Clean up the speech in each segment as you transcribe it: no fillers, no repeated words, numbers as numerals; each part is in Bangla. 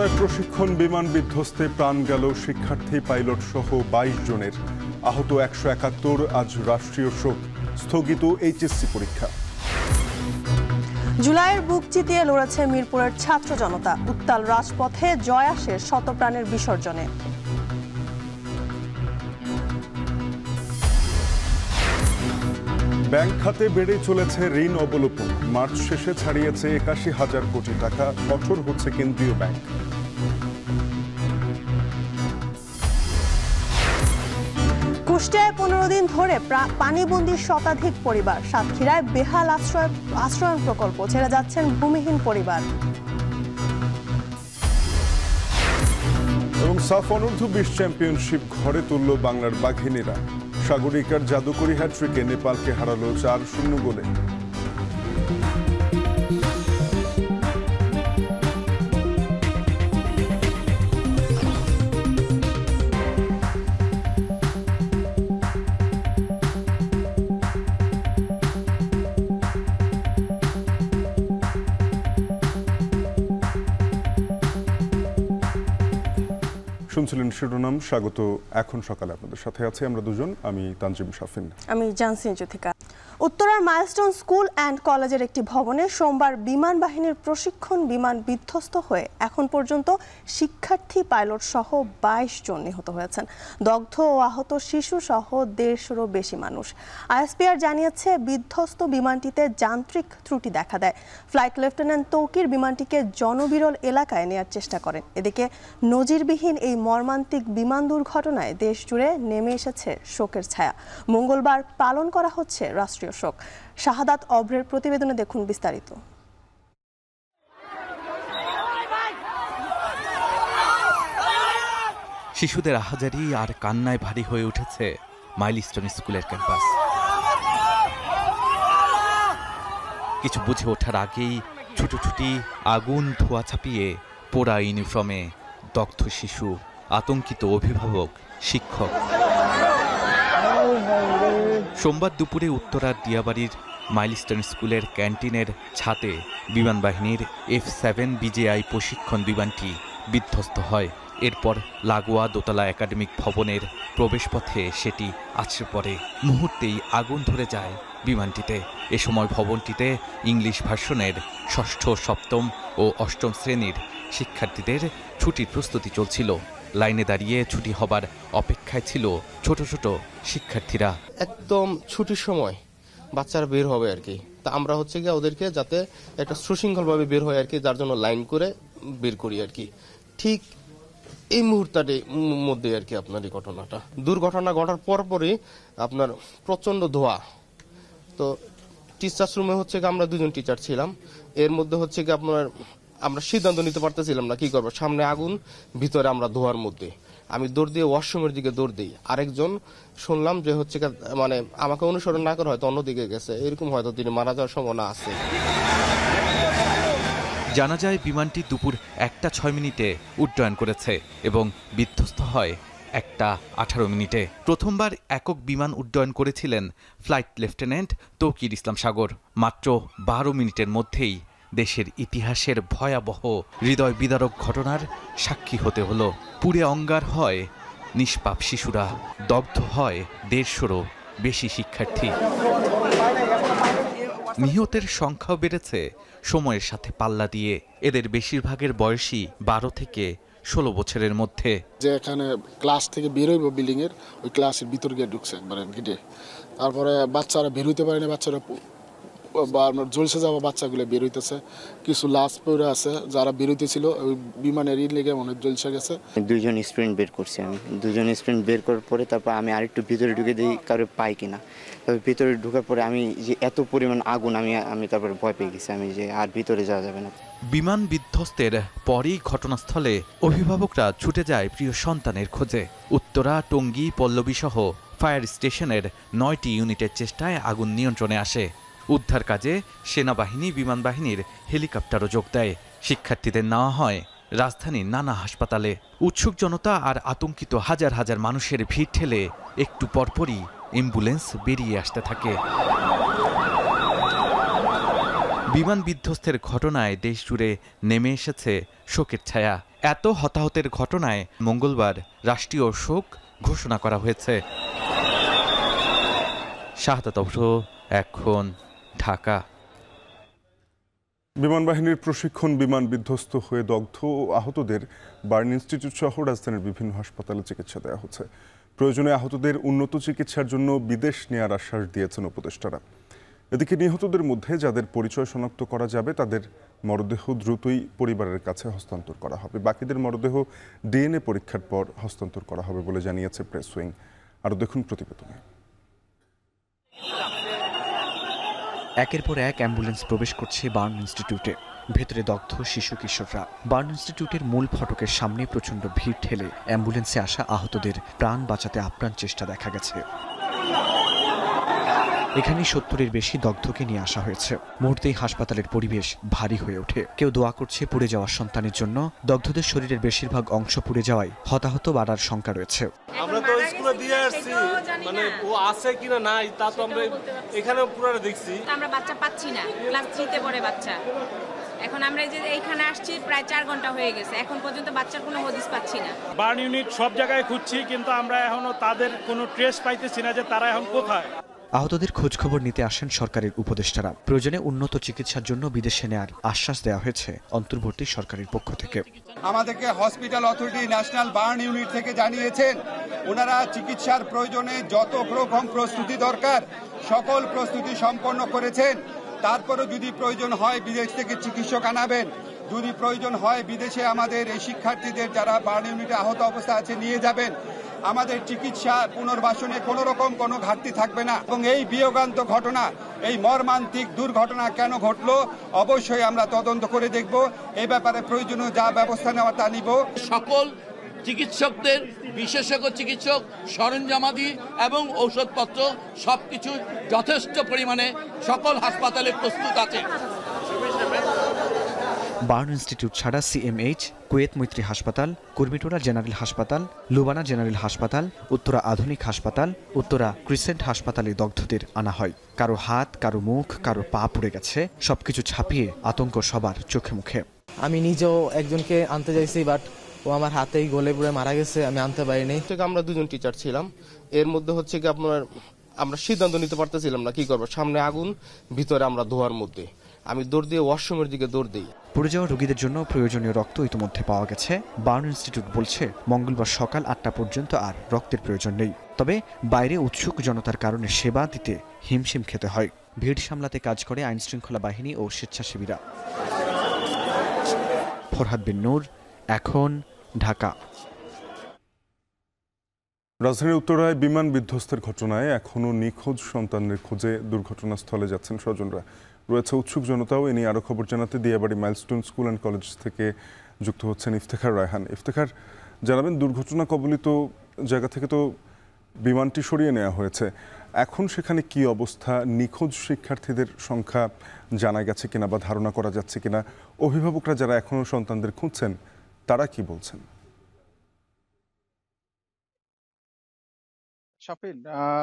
উত্তরায় প্রশিক্ষণ বিমান বিধ্বস্তে প্রাণ গেল শিক্ষার্থী পাইলট সহ 22 জনের। আহত 171। আজ রাষ্ট্রীয় শোক, স্থগিত এইচএসসি পরীক্ষা। জুলাইয়ের বুক চিতিয়ে লড়েছে মিরপুরের ছাত্র জনতা। উত্তাল রাজপথে জয় আসে শতপ্রাণের বিসর্জনে। ব্যাংক খাতে বেড়ে চলেছে ঋণ অবলোপন। মার্চ শেষে ছাড়িয়েছে 81,000 কোটি টাকা। কঠোর হচ্ছে কেন্দ্রীয় ব্যাংক। কুষ্টিয়ায় 15 দিন ধরে পানিবন্দী শতাধিক পরিবার। সাতক্ষীরায় বেহাল আশ্রয়ন প্রকল্প, ছেড়ে যাচ্ছেন ভূমিহীন পরিবার। এবং সাফ অনূর্ধ্ব-20 চ্যাম্পিয়নশিপ ঘরে তুলল বাংলার বাঘিনীরা। সাগরিকার জাদুকরী হ্যাট্রিকে নেপালকে হারালো 4-0 গোলে। শুনছিলেন শিরোনাম। স্বাগত। এখন সকালে আপনাদের সাথে আছি আমরা দুজন, আমি তানজিম শাফিন, আমি জানসিন জ্যোতিকা। উত্তরার মাইলস্টোন স্কুল অ্যান্ড কলেজের একটি ভবনে সোমবার বিমান বাহিনীর প্রশিক্ষণ বিমান বিধ্বস্ত হয়ে এখন পর্যন্ত শিক্ষার্থী পাইলট সহ 22 জন নিহত হয়েছেন। দগ্ধ ও আহত শিশু সহ 150-রও বেশি মানুষ। আইএসপিআর জানিয়েছে বিধ্বস্ত বিমানটিতে যান্ত্রিক ত্রুটি দেখা দেয়। ফ্লাইট লেফটেন্যান্ট তৌকির বিমানটিকে জনবিরল এলাকায় নেয়ার চেষ্টা করেন। এদিকে নজিরবিহীন এই মর্মান্তিক বিমান দুর্ঘটনায় দেশ জুড়ে নেমে এসেছে শোকের ছায়া। মঙ্গলবার পালন করা হচ্ছে রাষ্ট্রীয় শোক। শাহাদাত অভ্রের প্রতিবেদনে দেখুন বিস্তারিত। শিশুদের আহাজারি আর কান্নায় ভারী হয়ে উঠেছে মাইলস্টোন স্কুলের ক্যাম্পাস। কিছু বুঝে ওঠার আগেই ছুটোছুটি, আগুন, ধোঁয়া ছাপিয়ে পোড়া ইউনিফর্মে দগ্ধ শিশু, আতঙ্কিত অভিভাবক, শিক্ষক। সোমবার দুপুরে উত্তরার দিয়াবাড়ির মাইলস্টোন স্কুলের ক্যান্টিনের ছাদে বিমান বাহিনীর F-7 বিজেআই প্রশিক্ষণ বিমানটি বিধ্বস্ত হয়। এরপর লাগোয়া দোতলা একাডেমিক ভবনের প্রবেশপথে সেটি আছড়ে পড়ে। মুহূর্তেই আগুন ধরে যায় বিমানটিতে। এ সময় ভবনটিতে ইংলিশ ভার্সনের 6ষ্ঠ, 7ম ও 8ম শ্রেণীর শিক্ষার্থীদের ছুটির প্রস্তুতি চলছিল। লাইনে দাঁড়িয়ে ছুটি হবার অপেক্ষায় ছিল ছোট ছোট শিক্ষার্থীরা। একদম ছুটির সময় বাচ্চারা বের হবে আর কি, তা আমরা হচ্ছে গিয়ে ওদেরকে যাতে একটা সুশৃঙ্খলভাবে বের হয় আর কি, যার জন্য লাইন করে বের করি আর কি। ঠিক এই মুহূর্তের মধ্যে আর কি আপনার এই দুর্ঘটনা ঘটার পরপরই আপনার প্রচন্ড ধোঁয়া। তো টিচার্স রুমে হচ্ছে গিয়ে আমরা 2জন টিচার ছিলাম। এর মধ্যে হচ্ছে গিয়ে আপনার আমরা সিদ্ধান্ত নিতে পারতেছিলাম না কি করবো। সামনে আগুন, ভিতরে আমরা ধোয়ার মধ্যে। আমি দৌড় দিয়ে ওয়াশরুমের দিকে দৌড় দিই। আরেকজন শুনলাম যে হচ্ছে মানে আমাকে অনুসরণ না করে হয়তো অন্যদিকে গেছে, এরকম হয়তো তিনি মারা যাওয়ার সম্ভাবনা আছে। জানা যায় বিমানটি দুপুর 1:06 উড্ডয়ন করেছে এবং বিধ্বস্ত হয় 1:18। প্রথমবার একক বিমান উড্ডয়ন করেছিলেন ফ্লাইট লেফটেন্যান্ট তৌকির ইসলাম সাগর। মাত্র 12 মিনিটের মধ্যেই দেশের ইতিহাসের ভয়াবহ হৃদয় বিদারক ঘটনার সাক্ষী হতে হলো। পুড়ে অঙ্গার হয় নিষ্পাপ শিশুরা, দগ্ধ হয় 150-রও বেশি শিক্ষার্থী। নিহতের সংখ্যাও বেড়েছে সময়ের সাথে পাল্লা দিয়ে। এদের বেশিরভাগের বয়সী 12 থেকে 16 বছরের মধ্যে। যে এখানে ক্লাস থেকে বের হইব বিল্ডিং এর, ওই ক্লাসের ভিতর গিয়ে ঢুকছে একবারে গেটে। তারপরে বাচ্চারা বের হইতে পারেনি, বাচ্চারা জলসে যাওয়া বাচ্চাগুলো বের হইতেছে। কিছু লাশ পড়ে আছে, যারা বের হইতেছিল ওই বিমানের লেগে অনেক জলসে গেছে। 2 জন স্টুডেন্ট বের করছি আমি। 2 জন স্টুডেন্ট বের করার পরে তারপর আমি আরেকটু ভিতরে ঢুকে দিই কারো পাই কিনা। তবে ভিতরে ঢোকার পরে আমি যে এত পরিমাণ আগুন, আমি তারপরে ভয় পেয়ে গেছি আমি যে আর ভিতরে যাওয়া যাবে না। বিমান বিধ্বস্তের পরই ঘটনাস্থলে অভিভাবকরা ছুটে যায় প্রিয় সন্তানের খোঁজে। উত্তরা, টঙ্গী, পল্লবী সহ ফায়ার স্টেশনের 9টি ইউনিটের চেষ্টায় আগুন নিয়ন্ত্রণে আসে। উদ্ধার কাজে সেনাবাহিনী, বিমান বাহিনীর হেলিকপ্টারও যোগ দেয়। শিক্ষার্থীদের নেওয়া হয় রাজধানীর নানা হাসপাতালে। উৎসুক জনতা আর আতঙ্কিত হাজার হাজার মানুষের ভিড় ঠেলে একটু পরপরই অ্যাম্বুলেন্স বেরিয়ে আসতে থাকে। বিমান বিধ্বস্তের ঘটনায় দেশ জুড়ে নেমে এসেছে শোকের ছায়া। এত হতাহতের ঘটনায় মঙ্গলবার রাষ্ট্রীয় শোক ঘোষণা করা হয়েছে। শাহাদাত অভ্র, এখন, ঢাকা। বিমান বাহিনীর প্রশিক্ষণ বিমান বিধ্বস্ত হয়ে দগ্ধ ও আহতদের বার্ন ইনস্টিটিউট সহ রাজধানীর বিভিন্ন হাসপাতালে চিকিৎসা দেওয়া হচ্ছে। প্রয়োজনে আহতদের উন্নত চিকিৎসার জন্য বিদেশ নেয়ার আশ্বাস দিয়েছেন উপদেষ্টারা। এদিকে নিহতদের মধ্যে যাদের পরিচয় শনাক্ত করা যাবে তাদের মরদেহ দ্রুতই পরিবারের কাছে হস্তান্তর করা হবে। বাকিদের মরদেহ ডিএনএ পরীক্ষার পর হস্তান্তর করা হবে বলে জানিয়েছে প্রেস উইং। আরও দেখুন প্রতিবেদনে। একের পর এক অ্যাম্বুলেন্স প্রবেশ করছে বার্ন ইনস্টিটিউটে। ভেতরে দগ্ধ শিশু কিশোররা। বার্ন ইনস্টিটিউটের মূল ফটকের সামনে প্রচণ্ড ভিড় ঠেলে অ্যাম্বুলেন্সে আসা আহতদের প্রাণ বাঁচাতে আপ্রাণ চেষ্টা দেখা গেছে। এখানে 70-এর বেশি দগ্ধকে নিয়ে আসা হয়েছে। মুহূর্তেই হাসপাতালের পরিবেশ ভারী হয়ে ওঠে। কেউ দোয়া করছে পুড়ে যাওয়া সন্তানের জন্য। দগ্ধদের শরীরের বেশিরভাগ অংশ পুড়ে যাওয়ায় হতাহত বাড়ার শঙ্কা রয়েছে। আমরা তো স্কুলে দিয়ে আসছি, মানে ও আছে কিনা নাই তা তো আমরা এখানে পুরো দেখছি। আমরা বাচ্চা পাচ্ছি না, ক্লাস 3-তে পড়ে বাচ্চা। এখন আমরা এই যে এইখানে আসছি প্রায় 4 ঘন্টা হয়ে গেছে, এখন পর্যন্ত বাচ্চার কোনো হদিস পাচ্ছি না। বার্ন ইউনিট সব জায়গায় খুঁজছি, কিন্তু আমরা এখনো তাদের কোনো ট্রেস পাইতেছি না যে তারা এখন কোথায়। আহতদের খোঁজ খবর নিতে আসেন সরকারের উপদেষ্টারা। প্রয়োজনে উন্নত চিকিৎসার জন্য বিদেশে নেয়ার আশ্বাস দেওয়া হয়েছে অন্তর্বর্তী সরকারের পক্ষ থেকে। আমাদেরকে hospital authority national burn unit থেকে জানিয়েছেন ওনারা চিকিৎসার প্রয়োজনে যত রকম প্রস্তুতি দরকার সকল প্রস্তুতি সম্পন্ন করেছেন। তারপরও যদি প্রয়োজন হয় বিদেশ থেকে চিকিৎসক আনাবেন। যদি প্রয়োজন হয় বিদেশে আমাদের এই শিক্ষার্থীদের যারা বার্ন ইউনিটে আহত অবস্থা আছে নিয়ে যাবেন। আমাদের চিকিৎসা পুনর্বাসনে কোনো রকম কোনো ঘাটতি থাকবে না। এবং এই বিয়োগান্ত ঘটনা, এই মর্মান্তিক দুর্ঘটনা কেন ঘটলো অবশ্যই আমরা তদন্ত করে দেখব। এই ব্যাপারে প্রয়োজনীয় যা ব্যবস্থা নেওয়া তা নিব। সকল চিকিৎসকদের, বিশেষজ্ঞ চিকিৎসক, সরঞ্জামাদি এবং ঔষধপত্র সবকিছু যথেষ্ট পরিমাণে সকল হাসপাতালে প্রস্তুত আছে। বার্ন ইনস্টিটিউট ছাড়া সিএমএইচ, কুয়েত মৈত্রী হাসপাতাল, কুর্মিটোরা জেনারেল হাসপাতাল, লুবানা জেনারেল হাসপাতাল, উত্তরা আধুনিক হাসপাতাল, উত্তরা ক্রিসেন্ট হাসপাতালে দগ্ধদের আনা হয়। কারো হাত, কারো মুখ, কারো পা পুড়ে গেছে। সবকিছু ছাপিয়ে আতঙ্ক সবার চোখে মুখে। আমি নিজেও একজনকে আনতে চাইছি, বাট ও আমার হাতেই গলে পুড়ে মারা গেছে, আমি আনতে পারিনি। আমরা 2জন টিচার ছিলাম। এর মধ্যে হচ্ছে কি আমরা সিদ্ধান্ত নিতে পারতেছিলাম না কি করবো। সামনে আগুন, ভিতরে আমরা ধোয়ার মধ্যে। আমি দৌড় দিয়ে ওয়াশরুমের দিকে দৌড় দিই। পুড়ে যাওয়া রোগীদের জন্য প্রয়োজনীয় রক্ত ইতিমধ্যে পাওয়া গেছে। বার্ন ইনস্টিটিউট বলছে মঙ্গলবার সকাল 8টা পর্যন্ত আর রক্তের প্রয়োজন নেই। তবে বাইরে উৎসুক জনতার কারণে সেবা দিতে হিমশিম খেতে হয়। ভিড় সামলাতে কাজ করে আইনশৃঙ্খলা বাহিনী ও স্বেচ্ছাসেবীরা। ফরহাদ বিন নূর, এখন, ঢাকা। রাজধানীর উত্তরায় বিমান বিধ্বস্তের ঘটনায় এখনও নিখোঁজ সন্তানের খোঁজে দুর্ঘটনাস্থলে যাচ্ছেন স্বজনরা। রয়েছে উৎসুক জনতাও। এ নিয়ে আরও খবর জানাতে Diabari milestone school and college থেকে যুক্ত হচ্ছেন ইফতেখার রায়হান। ইফতেখার, জানাবেন দুর্ঘটনা কবলিত জায়গা থেকে তো বিমানটি সরিয়ে নেওয়া হয়েছে, এখন সেখানে কি অবস্থা? নিখোঁজ শিক্ষার্থীদের সংখ্যা জানা গেছে কিনা বা ধারণা করা যাচ্ছে কিনা? অভিভাবকরা যারা এখনও সন্তানদের খুঁজছেন তারা কি বলছেন? শাফিন,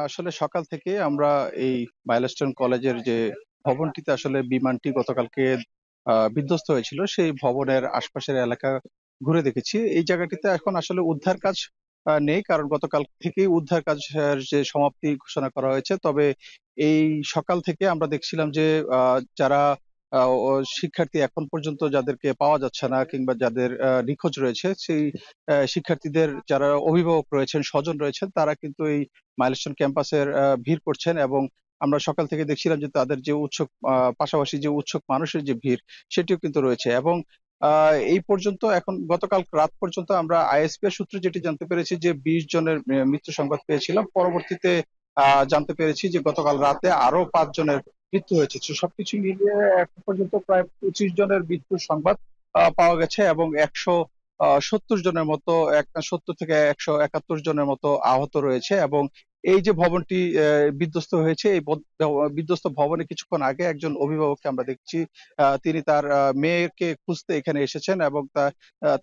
আসলে সকাল থেকে আমরা এই মাইলস্টোন কলেজের যে ভবনটিতে আসলে বিমানটি গতকালকে বিধ্বস্ত হয়েছিল সেই ভবনের আশপাশের এলাকা ঘুরে দেখেছি। এই জায়গাটিতে এখন আসলে উদ্ধার কাজ নেই, কারণ গতকাল থেকেই উদ্ধার কাজের যে সমাপ্তি ঘোষণা করা হয়েছে। তবে এই সকাল থেকে আমরা দেখছিলাম যে যারা শিক্ষার্থী এখন পর্যন্ত যাদেরকে পাওয়া যাচ্ছে না কিংবা যাদের নিখোঁজ রয়েছে সেই শিক্ষার্থীদের যারা অভিভাবক রয়েছেন, স্বজন রয়েছেন, তারা কিন্তু এই মাইলস্টোন ক্যাম্পাসের ভিড় করছেন। এবং আমরা সকাল থেকে দেখছিলাম যে তাদের যে উৎসুক, পাশাপাশি যে উৎসুক মানুষের যে ভিড় সেটিও কিন্তু রয়েছে। এবং এই পর্যন্ত এখন গতকাল রাত পর্যন্ত আমরা আইএসপি এর সূত্রে যেটি জানতে পেরেছি যে 20 জনের মৃত্যু সংবাদ পেয়েছিলাম। পরবর্তীতে জানতে পেরেছি যে গতকাল রাতে আরো 5 জনের মৃত্যু হয়েছে। সবকিছু মিলিয়ে এখন পর্যন্ত প্রায় 25 জনের মৃত্যুর সংবাদ পাওয়া গেছে এবং 170 জনের মতো, 70 থেকে 171 জনের মতো আহত রয়েছে। এবং এই যে ভবনটি বিধ্বস্ত হয়েছে, এই বিধ্বস্ত ভবনে কিছুক্ষণ আগে একজন অভিভাবককে আমরা দেখছি, তিনি তার মেয়েকে খুঁজতে এখানে এসেছেন এবং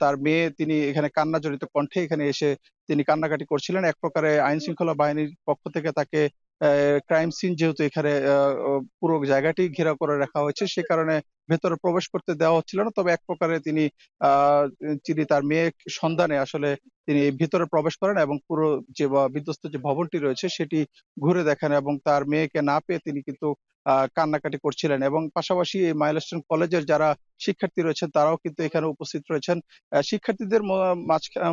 তার মেয়ে, তিনি এখানে কান্নাজড়িত কণ্ঠে এখানে এসে তিনি কান্নাকাটি করছিলেন। এক প্রকারে আইন শৃঙ্খলা বাহিনীর পক্ষ থেকে তাকে ক্রাইম সিন যেহেতু এখানে পুরো জায়গাটি ঘেরাও করে রাখা হয়েছে, সে কারণে ভেতরে প্রবেশ করতে দেওয়া হচ্ছিল না। তবে এক প্রকারে তিনি তার মেয়ে সন্ধানে আসলে তিনি ভিতরে প্রবেশ করেন এবং পুরো যে বিধ্বস্ত যে ভবনটি রয়েছে সেটি ঘুরে দেখেন এবং তার মেয়েকে না পেয়ে তিনি কিন্তু কান্নাকাটি করছিলেন। এবং পাশাপাশি এই মাইলস্টোন কলেজের যারা শিক্ষার্থী রয়েছেন তারাও কিন্তু এখানে উপস্থিত রয়েছেন। শিক্ষার্থীদের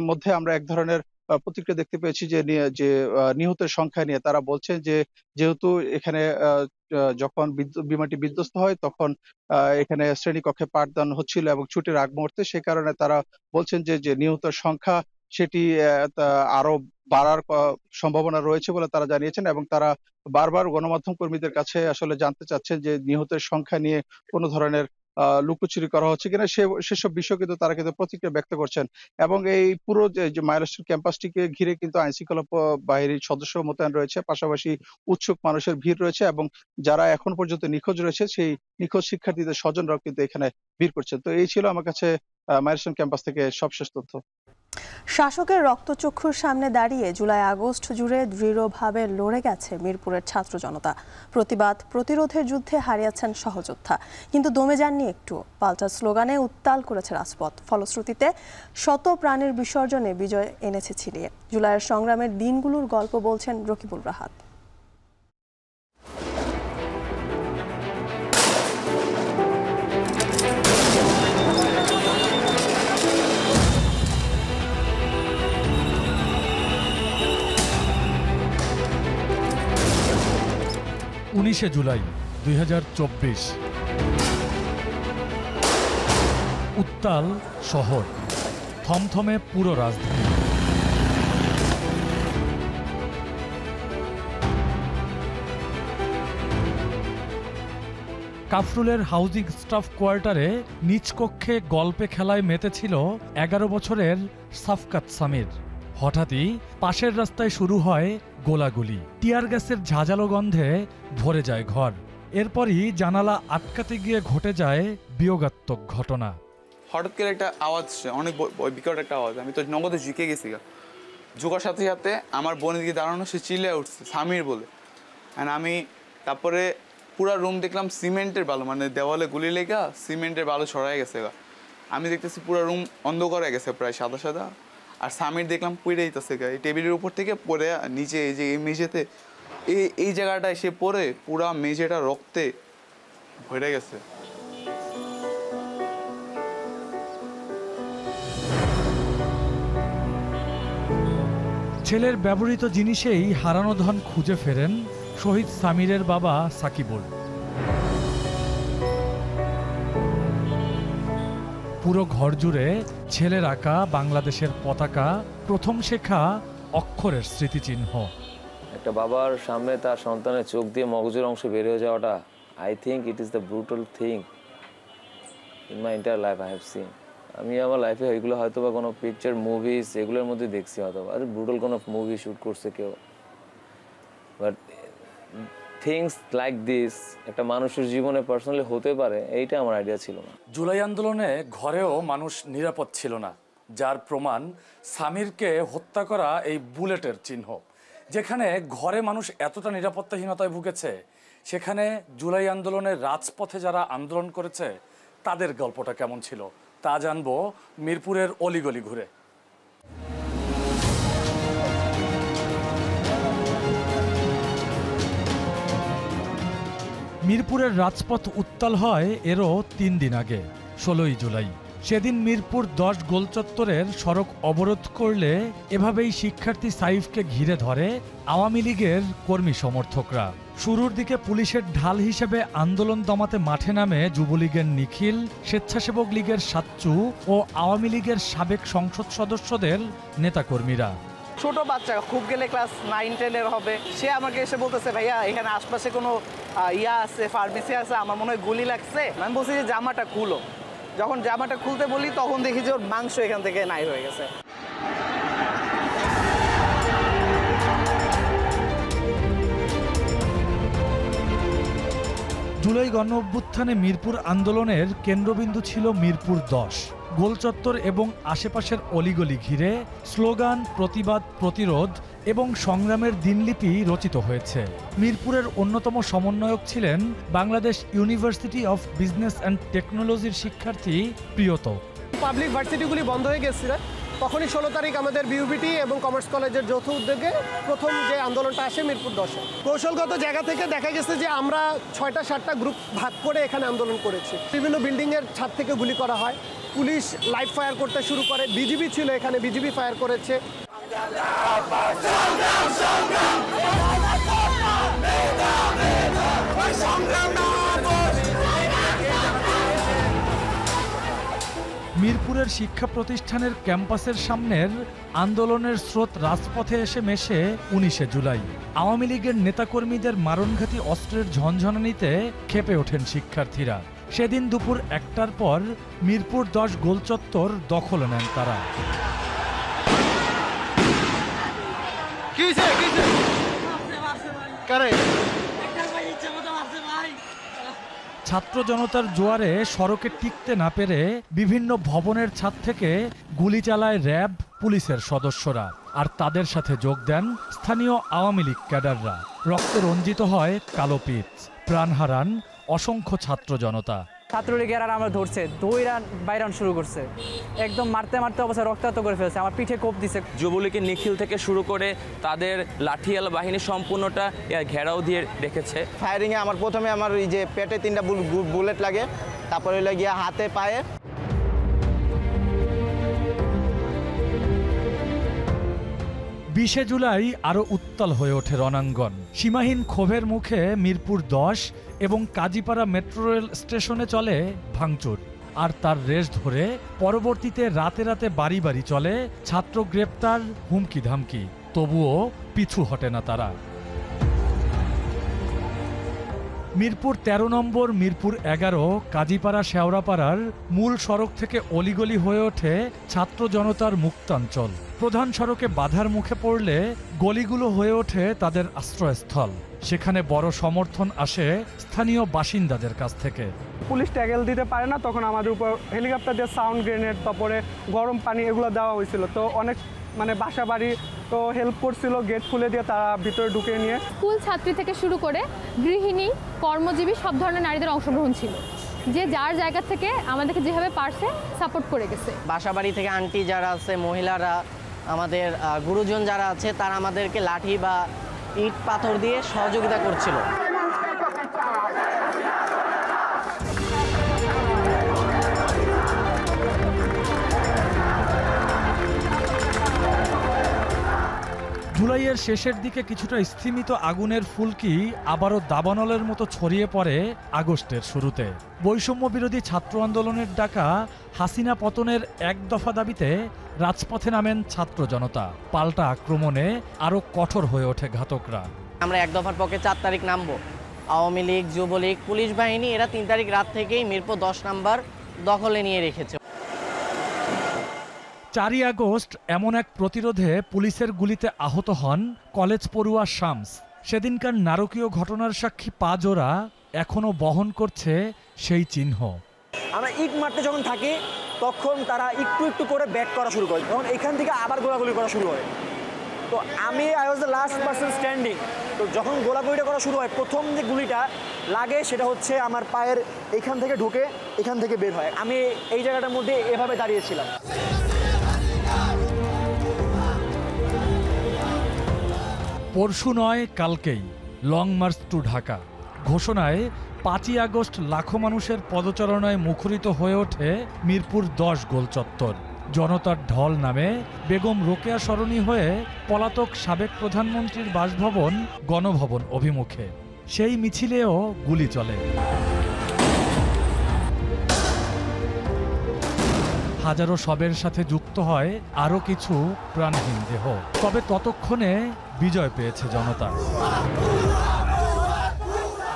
মধ্যে আমরা এক ধরনের প্রতিক্রিয়া দেখতে পেয়েছি যে নিহতের সংখ্যা নিয়ে তারা বলছেন যে যেহেতু এখানে যখন বিমানটি বিধ্বস্ত হয় তখন এখানে শ্রেণীকক্ষে পাঠদান হচ্ছিল এবং ছুটির আগ মুহূর্তে, সে কারণে তারা বলছেন যে নিহতের সংখ্যা সেটি আরো বাড়ার সম্ভাবনা রয়েছে বলে তারা জানিয়েছেন এবং তারা বারবার গণমাধ্যম কর্মীদের কাছে আসলে জানতে চাচ্ছেন যে নিহতের সংখ্যা নিয়ে কোনো ধরনের লুকোচুরি করা হচ্ছে কিনা সেসব বিষয় কিন্তু তারা কিন্তু প্রতিক্রিয়া ব্যক্ত করছেন। এবং এই পুরো যে মাইলস্টোন ক্যাম্পাসটিকে ঘিরে কিন্তু আইন শৃঙ্খলা বাহিনীর সদস্য মোতায়েন রয়েছে, পাশাপাশি উৎসুক মানুষের ভিড় রয়েছে এবং যারা এখন পর্যন্ত নিখোঁজ রয়েছে সেই নিখোঁজ শিক্ষার্থীদের স্বজনরাও কিন্তু এখানে ভিড় করছেন। তো এই ছিল আমার কাছে মাইলস্টোন ক্যাম্পাস থেকে সবশেষ তথ্য। শাসকের রক্তচক্ষুর সামনে দাঁড়িয়ে জুলাই আগস্ট জুড়ে দৃঢ়ভাবে লড়ে গেছে মিরপুরের ছাত্র জনতা। প্রতিবাদ প্রতিরোধের যুদ্ধে হারিয়েছেন সহযোদ্ধা, কিন্তু দমে যাননি একটু। পাল্টা স্লোগানে উত্তাল করেছে রাজপথ। ফলশ্রুতিতে শত প্রাণের বিসর্জনে বিজয় এনেছে ছিনিয়ে। জুলাইয়ের সংগ্রামের দিনগুলোর গল্প বলছেন রকিবুল রাহাত। 19শে জুলাই 2024, উত্তাল শহর, থমথমে পুরো রাজধানী। কাফরুলের হাউজিং স্টাফ কোয়ার্টারে নিচ কক্ষে গল্পে খেলায় মেতেছিল 11 বছরের সাফকাত সামির। হঠাৎই পাশের রাস্তায় শুরু হয় গোলাগুলি। টিয়ার গ্যাসের ঝাঁঝালো গন্ধে ভরে যায় ঘর। এরপরই জানালা আটকাতে গিয়ে ঘটে যায় বিয়োগাত্মক ঘটনা। হঠাৎ করে একটা আওয়াজ, অনেক বিকট একটা আওয়াজ। আমি তো নগদে ঝুঁকে গেছি। ঝুঁকার সাথে সাথে আমার বোনের দিকে দাঁড়ানো, সে চিল্লে উঠছে সামির বলে। অ্যান্ড আমি তারপরে পুরো রুম দেখলাম সিমেন্টের বালু, মানে দেওয়ালে গুলি লেগা সিমেন্টের বালু ছড়াই গেছে। আমি দেখতেছি পুরো রুম অন্ধকার হয়ে গেছে, প্রায় সাদা সাদা। আর সামির দেখলাম পড়ে যেতেছে এই টেবিলের উপর থেকে পড়ে নিচে, এই যে এই মেঝেতে, এই জায়গাটায় সে পড়ে পুরা মেঝেটা রক্তে ভরে গেছে। ছেলের ব্যবহৃত জিনিসেই হারানো ধন খুঁজে ফেরেন শহীদ সামিরের বাবা সাকিবুল। পুরো ঘর জুড়ে ছেলের আঁকা বাংলাদেশের পতাকা, প্রথম শেখা অক্ষরের স্মৃতিচিহ্ন। একটা বাবার সামনে তার সন্তানের চোখ দিয়ে মগজের অংশ বের হয়ে যাওয়াটা, I think it is the brutal thing in my entire life I have seen. আমি আমার লাইফে এগুলো হয়তো বা কোনো পিকচার, মুভিজ এগুলোর মধ্যে দেখছি, হয়তো আর ব্রুটাল কোনো মুভি শ্যুট করছে কেউ, বাট থিংস লাইক দিস একটা মানুষের জীবনে পার্সোনালি হতে পারে, এইটা আমার আইডিয়া ছিল না। জুলাই আন্দোলনে ঘরেও মানুষ নিরাপদ ছিল না, যার প্রমাণ সামিরকে হত্যা করা এই বুলেটের চিহ্ন। যেখানে ঘরে মানুষ এতটা নিরাপত্তাহীনতায় ভুগেছে, সেখানে জুলাই আন্দোলনের রাজপথে যারা আন্দোলন করেছে তাদের গল্পটা কেমন ছিল তা জানবো মিরপুরের অলিগলি ঘুরে। মিরপুরের রাজপথ উত্তাল হয় এরও 3 দিন আগে, 16ই জুলাই। সেদিন মিরপুর 10 গোলচত্বরের সড়ক অবরোধ করলে এভাবেই শিক্ষার্থী সাইফকে ঘিরে ধরে আওয়ামী লীগের কর্মী সমর্থকরা। শুরুর দিকে পুলিশের ঢাল হিসেবে আন্দোলন দমাতে মাঠে নামে যুবলীগের নিখিল, স্বেচ্ছাসেবক লীগের সাচ্চু ও আওয়ামী লীগের সাবেক সংসদ সদস্যদের নেতাকর্মীরা। ছোট বাচ্চা, খুব গেলে ক্লাস 9-10 হবে, সে আমাকে এসে বলতেছে, ভাইয়া এখানে আশপাশে কোনো ইয়া আছে, ফার্মেসি আছে, আমার মনে হয় গুলি লাগছে। আমি বলছি যে জামাটা খুলো। যখন জামাটা খুলতে বলি তখন দেখি যে ওর মাংস এখান থেকে নাই হয়ে গেছে। জুলাই গণ অভ্যুত্থানে মিরপুর আন্দোলনের কেন্দ্রবিন্দু ছিল মিরপুর 10। গোলচত্বর এবং আশেপাশের অলিগলি ঘিরে স্লোগান, প্রতিবাদ, প্রতিরোধ এবং সংগ্রামের দিনলিপি রচিত হয়েছে। মিরপুরের অন্যতম সমন্বয়ক ছিলেন Bangladesh university of business and টেকনোলজির শিক্ষার্থী প্রিয়ত। পাবলিক ভার্সিটিগুলি বন্ধ হয়ে গেছিল, তখনই 16 তারিখ আমাদের বিউবিটি এবং কমার্স কলেজের যৌথ উদ্যোগে প্রথম যে আন্দোলনটা আসে মিরপুর 10-এ। কৌশলগত জায়গা থেকে দেখা গেছে যে আমরা 6টা-7টা গ্রুপ ভাগ করে এখানে আন্দোলন করেছি। বিভিন্ন বিল্ডিংয়ের ছাদ থেকে গুলি করা হয়, পুলিশ লাইভ ফায়ার করতে শুরু করে, বিজিবি ছিল এখানে, বিজিবি ফায়ার করেছে। মিরপুরের শিক্ষা প্রতিষ্ঠানের ক্যাম্পাসের সামনের আন্দোলনের স্রোত রাজপথে এসে মেশে 19শে জুলাই। আওয়ামী লীগের নেতাকর্মীদের মারণঘাতী অস্ত্রের ঝনঝনানিতে ক্ষেপে ওঠেন শিক্ষার্থীরা। সেদিন দুপুর 1টার পর মিরপুর 10 গোলচত্বর দখলে নেন তারা। ছাত্র জনতার জোয়ারে সড়কে টিকতে না পেরে বিভিন্ন ভবনের ছাদ থেকে গুলি চালায় র্যাব, পুলিশের সদস্যরা। আর তাদের সাথে যোগ দেন স্থানীয় আওয়ামী লীগ ক্যাডাররা। রক্তে রঞ্জিত হয় কালো পিচ, প্রাণ হারান অসংখ্য ছাত্র জনতা। ছাত্রলীগের আর আমরা ধরছে, দৌড়ান বাইরান শুরু করছে, একদম মারতে মারতে অবস্থা রক্তাক্ত করে ফেলছে, আমার পিঠে কোপ দিছে। যুবলীগের নিখিল থেকে শুরু করে তাদের লাঠিয়াল বাহিনী সম্পূর্ণটা ঘেরাও দিয়ে রেখেছে। ফায়ারিংয়ে আমার প্রথমে আমার এই যে পেটে 3টা বুলেট লাগে, তারপরে হলো গিয়ে হাতে, পায়ে। 20শে জুলাই আরও উত্তাল হয়ে ওঠে রণাঙ্গন। সীমাহীন ক্ষোভের মুখে মিরপুর 10 এবং কাজীপাড়া মেট্রো রেল স্টেশনে চলে ভাঙচুর। আর তার রেশ ধরে পরবর্তীতে রাতে রাতে বাড়ি বাড়ি চলে ছাত্র গ্রেপ্তার, হুমকি ধামকি। তবুও পিছু হটে না তারা। মিরপুর 13 নম্বর, মিরপুর 11, কাজীপাড়া, শেওড়াপাড়ার মূল সড়ক থেকে অলিগলি হয়ে ওঠে ছাত্র জনতার মুক্তাঞ্চল। প্রধান সড়কে বাধার মুখে পড়লে গলিগুলো হয়ে ওঠে তাদের আশ্রয়স্থল। সেখানে বড় সমর্থন আসে স্থানীয় বাসিন্দাদের কাছ থেকে। পুলিশ ট্যাগেল দিতে পারে না, তখন আমাদের উপর হেলিকপ্টার দিয়ে সাউন্ড গ্রেনেড, তারপরে গরম পানি এগুলো দেওয়া হয়েছিল। তো অনেক বাসা বাড়ি তো হেল্প করছিল, গেট খুলে দিয়ে তারা ভিতরে ঢুকে নিয়ে। স্কুল ছাত্রী থেকে শুরু করে গৃহিণী, কর্মজীবী সব ধরনের নারীদের অংশগ্রহণ ছিল, যে যার জায়গা থেকে আমাদেরকে যেভাবে পারছে সাপোর্ট করে গেছে। বাসা বাড়ি থেকে আন্টি যারা আছে, মহিলারা, আমাদের গুরুজন যারা আছে, তারা আমাদেরকে লাঠি বা ইট পাথর দিয়ে সহযোগিতা করছিল। জুলাইয়ের শেষের দিকে কিছুটা স্থিমিত আগুনের ফুলকি আবারও দাবানলের মতো ছড়িয়ে পড়ে আগস্টের শুরুতে। বৈষম্য বিরোধী ছাত্র আন্দোলনের ডাকা হাসিনা পতনের এক দফা দাবিতে রাজপথে নামেন ছাত্র জনতা। পাল্টা আক্রমণে আরও কঠোর হয়ে ওঠে ঘাতকরা। আমরা এক দফার পক্ষে 4 তারিখ নামবো। আওয়ামী লীগ, যুবলীগ, পুলিশ বাহিনী এরা 3 তারিখ রাত থেকেই মিরপুর 10 নম্বর দখলে নিয়ে রেখেছে। 4ই আগস্ট এমন এক প্রতিরোধে পুলিশের গুলিতে আহত হন কলেজ পড়ুয়া শামস। সেদিনকার নারকীয় ঘটনার সাক্ষী পা জোড়া এখনো বহন করছে সেই চিহ্ন। আমরা ইট মারতে যখন থাকি তখন তারা একটু একটু করে ব্যাক করা শুরু করে, তখন এখান থেকে আবার গোলাগুলি করা শুরু হয়। তো আমি I was the last person standing. তো যখন গোলাগুলিটা করা শুরু হয়, প্রথম যে গুলিটা লাগে সেটা হচ্ছে আমার পায়ের এখান থেকে ঢুকে এখান থেকে বের হয়। আমি এই জায়গাটার মধ্যে এভাবে দাঁড়িয়েছিলাম। পরশু নয়, কালকেই লং মার্চ টু ঢাকা ঘোষণায় 5ই আগস্ট লাখো মানুষের পদচারণায় মুখরিত হয়ে ওঠে মিরপুর 10 গোলচত্বর। জনতার ঢল নামে বেগম রোকেয়া সরণি হয়ে পলাতক সাবেক প্রধানমন্ত্রীর বাসভবন গণভবন অভিমুখে। সেই মিছিলেও গুলি চলে। হাজারো শবের সাথে যুক্ত হয় আরও কিছু প্রাণহীন দেহ। তবে ততক্ষণে বিজয় পেয়েছে জনতা।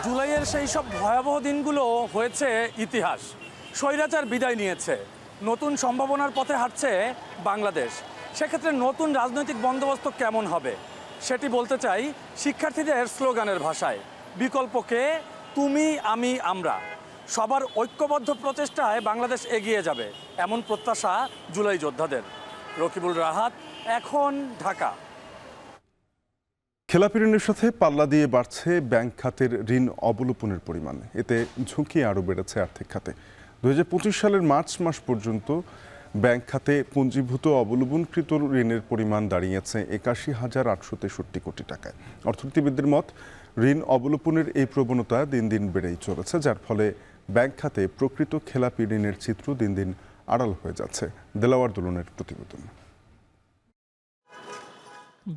জুলাইয়ের সেই সব ভয়াবহ দিনগুলো হয়েছে ইতিহাস। স্বৈরাচার বিদায় নিয়েছে, নতুন সম্ভাবনার পথে হাঁটছে বাংলাদেশ। সেক্ষেত্রে নতুন রাজনৈতিক বন্দোবস্ত কেমন হবে সেটি বলতে চাই শিক্ষার্থীদের স্লোগানের ভাষায়। বিকল্পকে তুমি, আমি, আমরা। সবার ঐক্যবদ্ধ প্রচেষ্টায় বাংলাদেশ এগিয়ে যাবে, এমন প্রত্যাশা জুলাই যোদ্ধাদের। রকিবুল রাহাত, এখন, ঢাকা। খেলাপি ঋণের সাথে পাল্লা দিয়ে বাড়ছে ব্যাংক খাতের ঋণ অবলোপনের পরিমাণ। এতে ঝুঁকি আরও বেড়েছে আর্থিক খাতে। 2025 সালের মার্চ মাস পর্যন্ত ব্যাংক খাতে পুঞ্জীভূত অবলম্বনকৃত ঋণের পরিমাণ দাঁড়িয়েছে 81,863 কোটি টাকায়। অর্থনীতিবিদদের মত, ঋণ অবলোপনের এই প্রবণতা দিন দিন বেড়েই চলেছে, যার ফলে ব্যাংক খাতে প্রকৃত খেলাপি ঋণের চিত্র দিন দিন আড়াল হয়ে যাচ্ছে। দেলাওয়ার দুলনের প্রতিবেদন।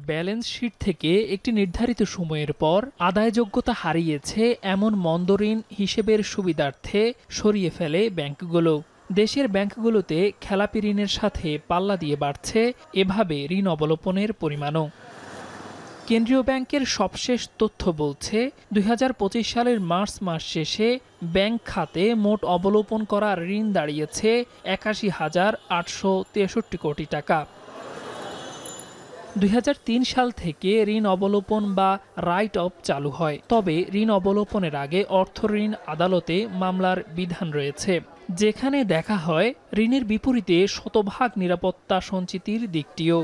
ব্যালেন্স শিট থেকে একটি নির্ধারিত সময়ের পর আদায়যোগ্যতা হারিয়েছে এমন মন্দ ঋণ হিসেবের সুবিধার্থে সরিয়ে ফেলে ব্যাংকগুলো। দেশের ব্যাংকগুলোতে খেলাপি ঋণের সাথে পাল্লা দিয়ে বাড়ছে এভাবে ঋণ অবলোপনের পরিমাণও। কেন্দ্রীয় ব্যাংকের সবশেষ তথ্য বলছে 2025 সালের মার্চ মাস শেষে ব্যাংক খাতে মোট অবলোপন করা ঋণ দাঁড়িয়েছে 81,863 কোটি টাকা। 2003 সাল থেকে ঋণ অবলোপন বা রাইট অফ চালু হয়, তবে ঋণ অবলোপনের আগে অর্থ ঋণ আদালতে মামলার বিধান রয়েছে, যেখানে দেখা হয় ঋণের বিপরীতে শতভাগ নিরাপত্তা সঞ্চিতির দিকটিও।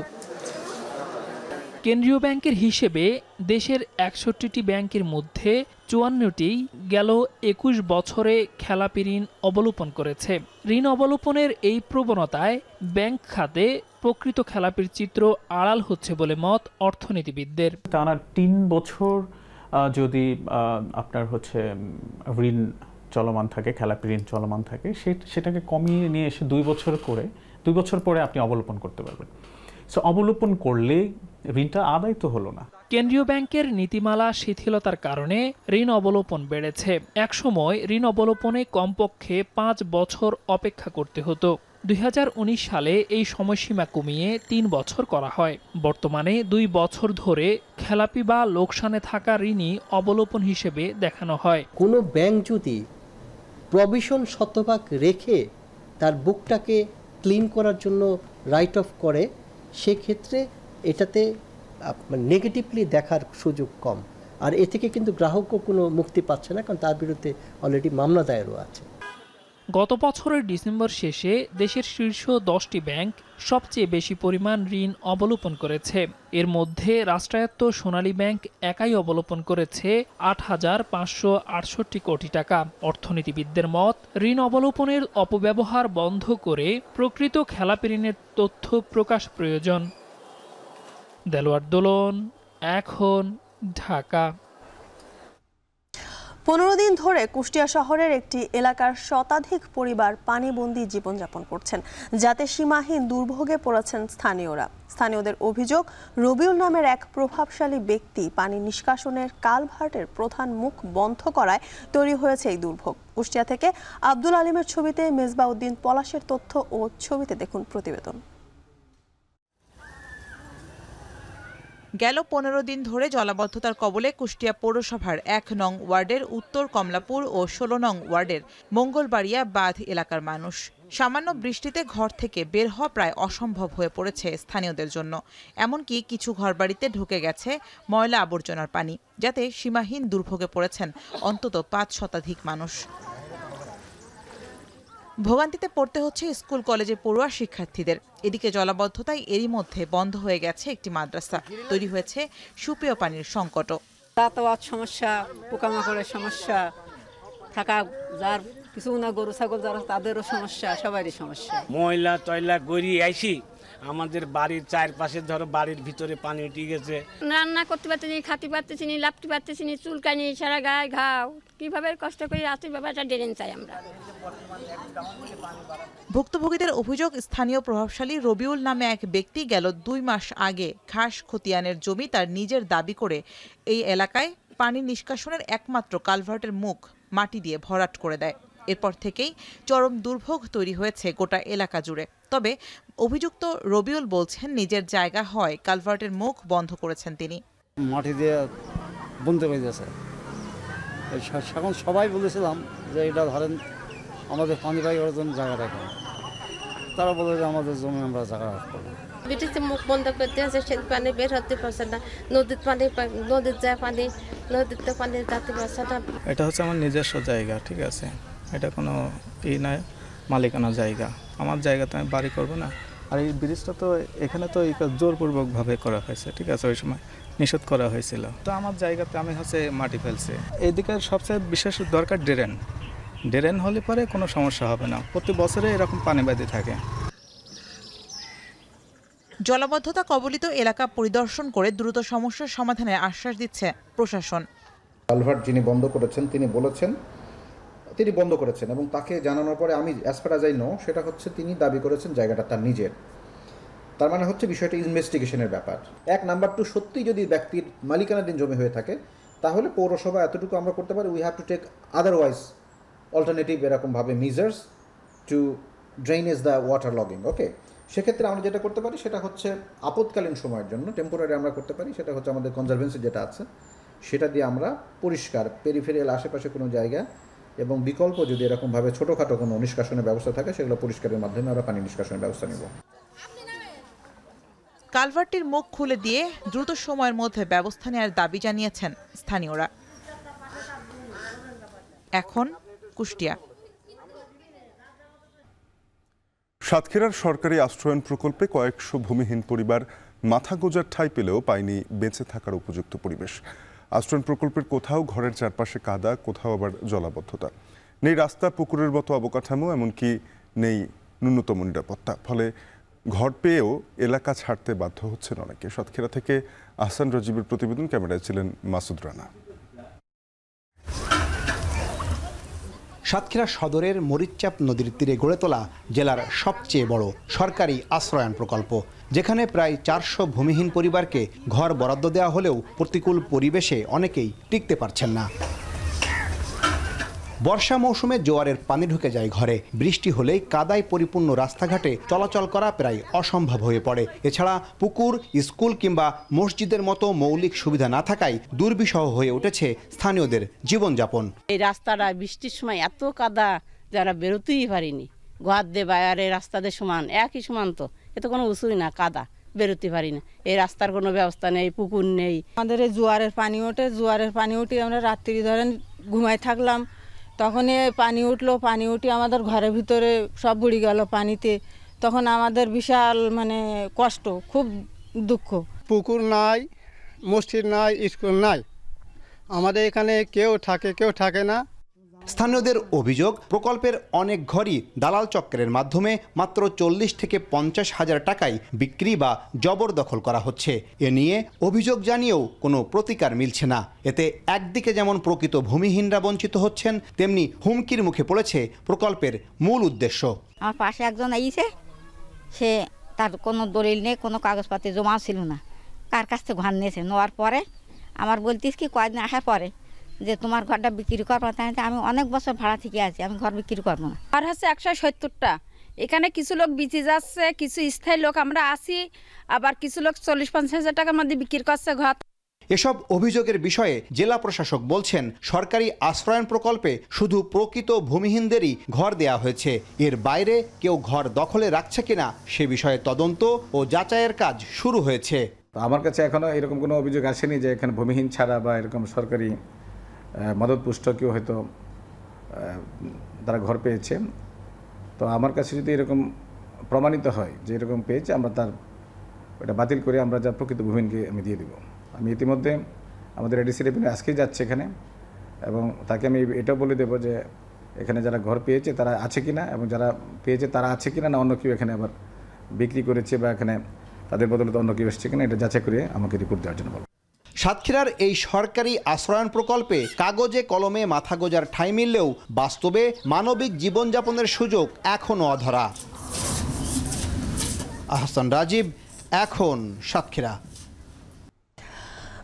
কেন্দ্রীয় ব্যাংকের হিসেবে দেশের 61টি ব্যাংকের মধ্যে 54টি গেল 21 বছরে খেলাপি ঋণ অবলোপন করেছে। ঋণ অবলোপনের এই প্রবণতায় ব্যাংক খাতে প্রকৃত খেলাপির চিত্র আড়াল হচ্ছে বলে মত অর্থনীতিবিদদের। টানা 3 বছর যদি আপনার ঋণ চলমান থাকে, খেলাপি ঋণ চলমান থাকে, সেটাকে কমিয়ে নিয়ে এসে 2 বছর পরে আপনি অবলোপন করতে পারবেন। সো অবলোপন করলে ঋণটা আদায় তো হলো না। কেন্দ্রীয় ব্যাংকের নীতিমালা শিথিলতার কারণে ঋণ অবলোপন বেড়েছে। একসময় ঋণ অবলোপনে কমপক্ষে 5 বছর অপেক্ষা করতে হতো। 2019 সালে এই সময়সীমা কমিয়ে 3 বছর করা হয়। বর্তমানে 2 বছর ধরে খেলাপি বা লোকসানে থাকা ঋণই অবলোপন হিসেবে দেখানো হয়। কোনো ব্যাংক যদি প্রভিশন শতভাগ রেখে তার বুকটাকে ক্লিন করার জন্য রাইট অফ করে, সেক্ষেত্রে এটাতে নেগেটিভলি দেখার সুযোগ কম, আর এ থেকে কিন্তু গ্রাহকও কোনো মুক্তি পাচ্ছে না, কারণ তার বিরুদ্ধে অলরেডি মামলা দায়েরও আছে। গত বছরের ডিসেম্বর শেষে দেশের শীর্ষ 10টি ব্যাংক সবচেয়ে বেশি পরিমাণ ঋণ অবলোপন করেছে। এর মধ্যে রাষ্ট্রায়ত্ত সোনালী ব্যাংক একাই অবলোপন করেছে 8,568 কোটি টাকা। অর্থনীতিবিদদের মত, ঋণ অবলোপনের অপব্যবহার বন্ধ করে প্রকৃত খেলাপি ঋণের তথ্য প্রকাশ প্রয়োজন। দেলোয়ার দোলন, এখন, ঢাকা। 15 দিন ধরে কুষ্টিয়া শহরের একটি এলাকার শতাধিক পরিবার পানিবন্দী জীবনযাপন করছেন, যাতে সীমাহীন দুর্ভোগে পড়েছেন স্থানীয়রা। স্থানীয়দের অভিযোগ, রবিউল নামের এক প্রভাবশালী ব্যক্তি পানি নিষ্কাশনের কালভার্টের প্রধান মুখ বন্ধ করায় তৈরি হয়েছে এই দুর্ভোগ। কুষ্টিয়া থেকে আব্দুল আলিমের ছবিতে মেজবাউদ্দিন পলাশের তথ্য ও ছবিতে দেখুন প্রতিবেদন। গেল 15 দিন ধরে জলাবদ্ধতার কবলে কুষ্টিয়া পৌরসভার 1 নং ওয়ার্ডের উত্তর কমলাপুর ও 16 নং ওয়ার্ডের মঙ্গলবাড়িয়া বাঁধ এলাকার মানুষ। সামান্য বৃষ্টিতে ঘর থেকে বের হওয়া প্রায় অসম্ভব হয়ে পড়েছে স্থানীয়দের জন্য। এমনকি কিছু ঘরবাড়িতে ঢুকে গেছে ময়লা আবর্জনার পানি, যাতে সীমাহীন দুর্ভোগে পড়েছেন অন্তত 5 শতাধিক মানুষ। ভোগান্তিতে পড়তে হচ্ছে স্কুল কলেজের পড়ুয়া শিক্ষার্থীদের। এদিকে জলাবদ্ধতায় এরই মধ্যে বন্ধ হয়ে গেছে একটি মাদ্রাসা, তৈরি হয়েছে সুপেয় পানির সংকটও। যাতায়াত সমস্যা, পোকামাকড়ের সমস্যা, থাকা যার কিছু না গরু ছাগল যারা তাদেরও সমস্যা, সবারই সমস্যা। ময়লা টয়লা গড়িয়ে আইসি আমাদের বাড়ির চারপাশে, ধরো বাড়ির ভিতরে পানি উঠে গেছে। রান্না করতে পারতেছি, খাতে পারতেছি, লাপতে পারতেছি, চুলকানি, সারা গায়ে ঘাও, কিভাবে কষ্ট করে রাতের ব্যাপারটা ড্রেন চাই আমরা। ভুক্তভোগীদের অভিযোগ, স্থানীয় প্রভাবশালী রবিউল নামে এক ব্যক্তি গেল 2 মাস আগে খাস খতিয়ানের জমি তার নিজের দাবি করে এই এলাকায় পানি নিষ্কাশনের একমাত্র কালভার্টের মুখ মাটি দিয়ে ভরাট করে দেয়। এরপর থেকেই চরম দুর্ভোগ তৈরি হয়েছে গোটা এলাকা জুড়ে। তবে অভিযুক্ত রবিউল বলছেন, নিজের জায়গা হয় কালভার্টের মুখ বন্ধ করেছেন তিনি। মাটি দিয়ে বন্ধ হয়ে গেছে। এখন সবাই বলেছিলাম যে এটা ধরেন আমাদের পানি পাই করার জন্য জায়গা রাখা, তারা বলে যে আমাদের জমি আমরা জায়গা রাখবো। ব্রিটিশে মুখ বন্ধ করতে আছে, সে পানি বের হতে পারছে না, নদীর যায় পানি, নদীতে পানি যাতে পারছে না। এটা হচ্ছে আমার নিজস্ব জায়গা, ঠিক আছে, এটা কোনো নয়, মালিকানা জায়গা, আমার জায়গাতে আমি বাড়ি করব না। আর এই ব্রিজটা তো এখানে তো জোরপূর্বকভাবে করা হয়েছে, ঠিক আছে, ওই সময় নিষেধ করা হয়েছিল। তো আমার জায়গাতে আমি মাটি ফেলছি। এইদিকে সবচেয়ে বিশেষ দরকার ড্রেন হলে পরে কোনো সমস্যা হবে না, প্রতি বছরে এরকম পানি বাঁধে থাকে। জলাবদ্ধতা কবলিত এলাকা পরিদর্শন করে দ্রুত সমস্যার সমাধানের আশ্বাস দিচ্ছে প্রশাসন। কালভার্ট যিনি বন্ধ করেছেন তিনি বলেছেন তিনি বন্ধ করেছেন, এবং তাকে জানানোর পরে আমি as far as I know সেটা হচ্ছে তিনি দাবি করেছেন জায়গাটা তার নিজের। তার মানে হচ্ছে বিষয়টা ইনভেস্টিগেশনের ব্যাপার। এক, নাম্বার 2, সত্যি যদি ব্যক্তির মালিকানাধীন জমি হয়ে থাকে তাহলে পৌরসভা এতটুকু আমরা করতে পারি, we have to take otherwise alternative এরকমভাবে measures to drainage the water logging. Okay, সেক্ষেত্রে আমরা যেটা করতে পারি সেটা হচ্ছে আপৎকালীন সময়ের জন্য টেম্পোরারি আমরা করতে পারি, সেটা হচ্ছে আমাদের কনজারভেন্সি যেটা আছে সেটা দিয়ে আমরা পরিষ্কার পেরিফেরিয়াল আশেপাশে কোনো জায়গা এবং বিকল্প যদি এরকমভাবে ছোটোখাটো কোনো নিষ্কাশনের ব্যবস্থা থাকে সেগুলো পরিষ্কারের মাধ্যমে আমরা পানি নিষ্কাশনের ব্যবস্থা নেব। কালভার্টটির মুখ খুলে দিয়ে দ্রুত সময়ের মধ্যে ব্যবস্থা নেওয়ার দাবি জানিয়েছেন স্থানীয়রা। এখন কুষ্টিয়া। সাতক্ষীরার সরকারি আশ্রয়ন প্রকল্পে কয়েকশো ভূমিহীন পরিবার মাথা গোঁজার ঠাঁই পেলেও পায়নি বেঁচে থাকার উপযুক্ত পরিবেশ। আশ্রয়ন প্রকল্পের কোথাও ঘরের চারপাশে কাদা, কোথাও আবার জলাবদ্ধতা, নেই রাস্তা, পুকুরের মতো অবকাঠামো, এমনকি নেই ন্যূনতম নিরাপত্তা। ফলে ঘর পেয়েও এলাকা ছাড়তে বাধ্য হচ্ছেন অনেকে। সাতক্ষীরা থেকে আহসান রাজীবের প্রতিবেদন, ক্যামেরায় ছিলেন মাসুদ রানা। সাতক্ষীরা সদরের মরিচচাপ নদীর তীরে গড়ে তোলা জেলার সবচেয়ে বড় সরকারি আশ্রয়ন প্রকল্প, যেখানে প্রায় 400 ভূমিহীন পরিবারকে ঘর বরাদ্দ দেওয়া হলেও প্রতিকূল পরিবেশে অনেকেই টিকতে পারছেন না। বর্ষা মৌসুমে জোয়ারের পানি ঢুকে যায় ঘরে, বৃষ্টি হলেই কাদায় পরিপূর্ণ রাস্তাঘাটে চলাচল করা প্রায় অসম্ভব হয়ে পড়ে। এছাড়া পুকুর, স্কুল কিংবা মসজিদের মতো মৌলিক সুবিধা না থাকায় দুর্বিষহ হয়ে উঠেছে স্থানীয়দের জীবনযাপন। এই রাস্তাটা বৃষ্টির সময় এত কাদা যারা বেরোতেই পারিনি, ঘর দিয়ে বাইরে রাস্তাদের সমান, একই সমান, তো এত কোনো উঁচুই না, কাদা, বেরোতে পারি না। এই রাস্তার কোনো ব্যবস্থা নেই, পুকুর নেই। আমাদের এই জোয়ারের পানি উঠে আমরা রাত্রি ধরেন ঘুমাই থাকলাম, তখন পানি উঠে আমাদের ঘরের ভিতরে সব বুড়ি গেল পানিতে। তখন আমাদের বিশাল কষ্ট, খুব দুঃখ। পুকুর নাই, মসজিদ নাই, স্কুল নাই, আমাদের এখানে কেউ থাকে না। স্থানীয়দের অভিযোগ, প্রকল্পের অনেক ঘরই দালাল চক্রের মাধ্যমে মাত্র 40 থেকে 50 হাজার টাকায় বিক্রি বা জবরদখল করা হচ্ছে। এ নিয়ে অভিযোগ জানিয়েও কোনো প্রতিকার মিলছে না। এতে একদিকে যেমন প্রকৃত ভূমিহীনরা বঞ্চিত হচ্ছেন, তেমনি হুমকির মুখে পড়েছে প্রকল্পের মূল উদ্দেশ্য। আমার পাশে একজন আইছে, সে তার কোনো দলিল নেই, কোনো কাগজপাতি জমা ছিল না, কার কাছ থেকে ঘর নিয়েছে, নেওয়ার পরে আমার বলতিস কি কয়েকদিন আসার পরে যে তোমার ঘরটা বিক্রি করবো, তাই আমি অনেক বছর ভাড়া থেকে আছি, আমি ঘর বিক্রি করবো না। আর হচ্ছে 170টা, এখানে কিছু লোক বেঁচে যাচ্ছে, কিছু স্থায়ী লোক আমরা আছি, আবার কিছু লোক 40-50 হাজার টাকার মধ্যে বিক্রি করছে ঘর। এসব অভিযোগের বিষয়ে জেলা প্রশাসক বলছেন, সরকারি আশ্রয়ন প্রকল্পে শুধু প্রকৃত ভূমিহীনদেরই ঘর দেয়া হয়েছে, এর বাইরে কেউ ঘর দখলে রাখছে কিনা সে বিষয়ে তদন্ত ও যাচাইয়ের কাজ শুরু হয়েছে। আমার কাছে এখনো এরকম কোনো অভিযোগ আসেনি যে এখানে ভূমিহীন ছাড়া বা এরকম সরকারি মদতপুষ্ট কেউ হয়তো তারা ঘর পেয়েছে। তো আমার কাছে যদি এরকম প্রমাণিত হয় যে এরকম পেয়েছে, আমরা তার এটা বাতিল করে আমরা যা প্রকৃত ভূমিহীনকে আমি দিয়ে দেব। আমি ইতিমধ্যে আমাদের এডিসি রেভিনিউ আজকেই যাচ্ছে এখানে, এবং তাকে আমি এটাও বলে দেবো যে এখানে যারা ঘর পেয়েছে তারা আছে কিনা, এবং যারা পেয়েছে তারা আছে কিনা, না অন্য কেউ এখানে আবার বিক্রি করেছে বা এখানে তাদের বদলে অন্য কেউ এসছে কিনা, এটা যাচাই করে আমাকে রিপোর্ট দেওয়ার জন্য বলবো। সাতক্ষীরার এই সরকারি আশ্রয়ন প্রকল্পে কাগজে কলমে মাথা গোজার ঠাঁই মিললেও বাস্তবে মানবিক জীবনযাপনের সুযোগ এখনও অধরা। আহসান রাজীব, এখন সাতক্ষীরা।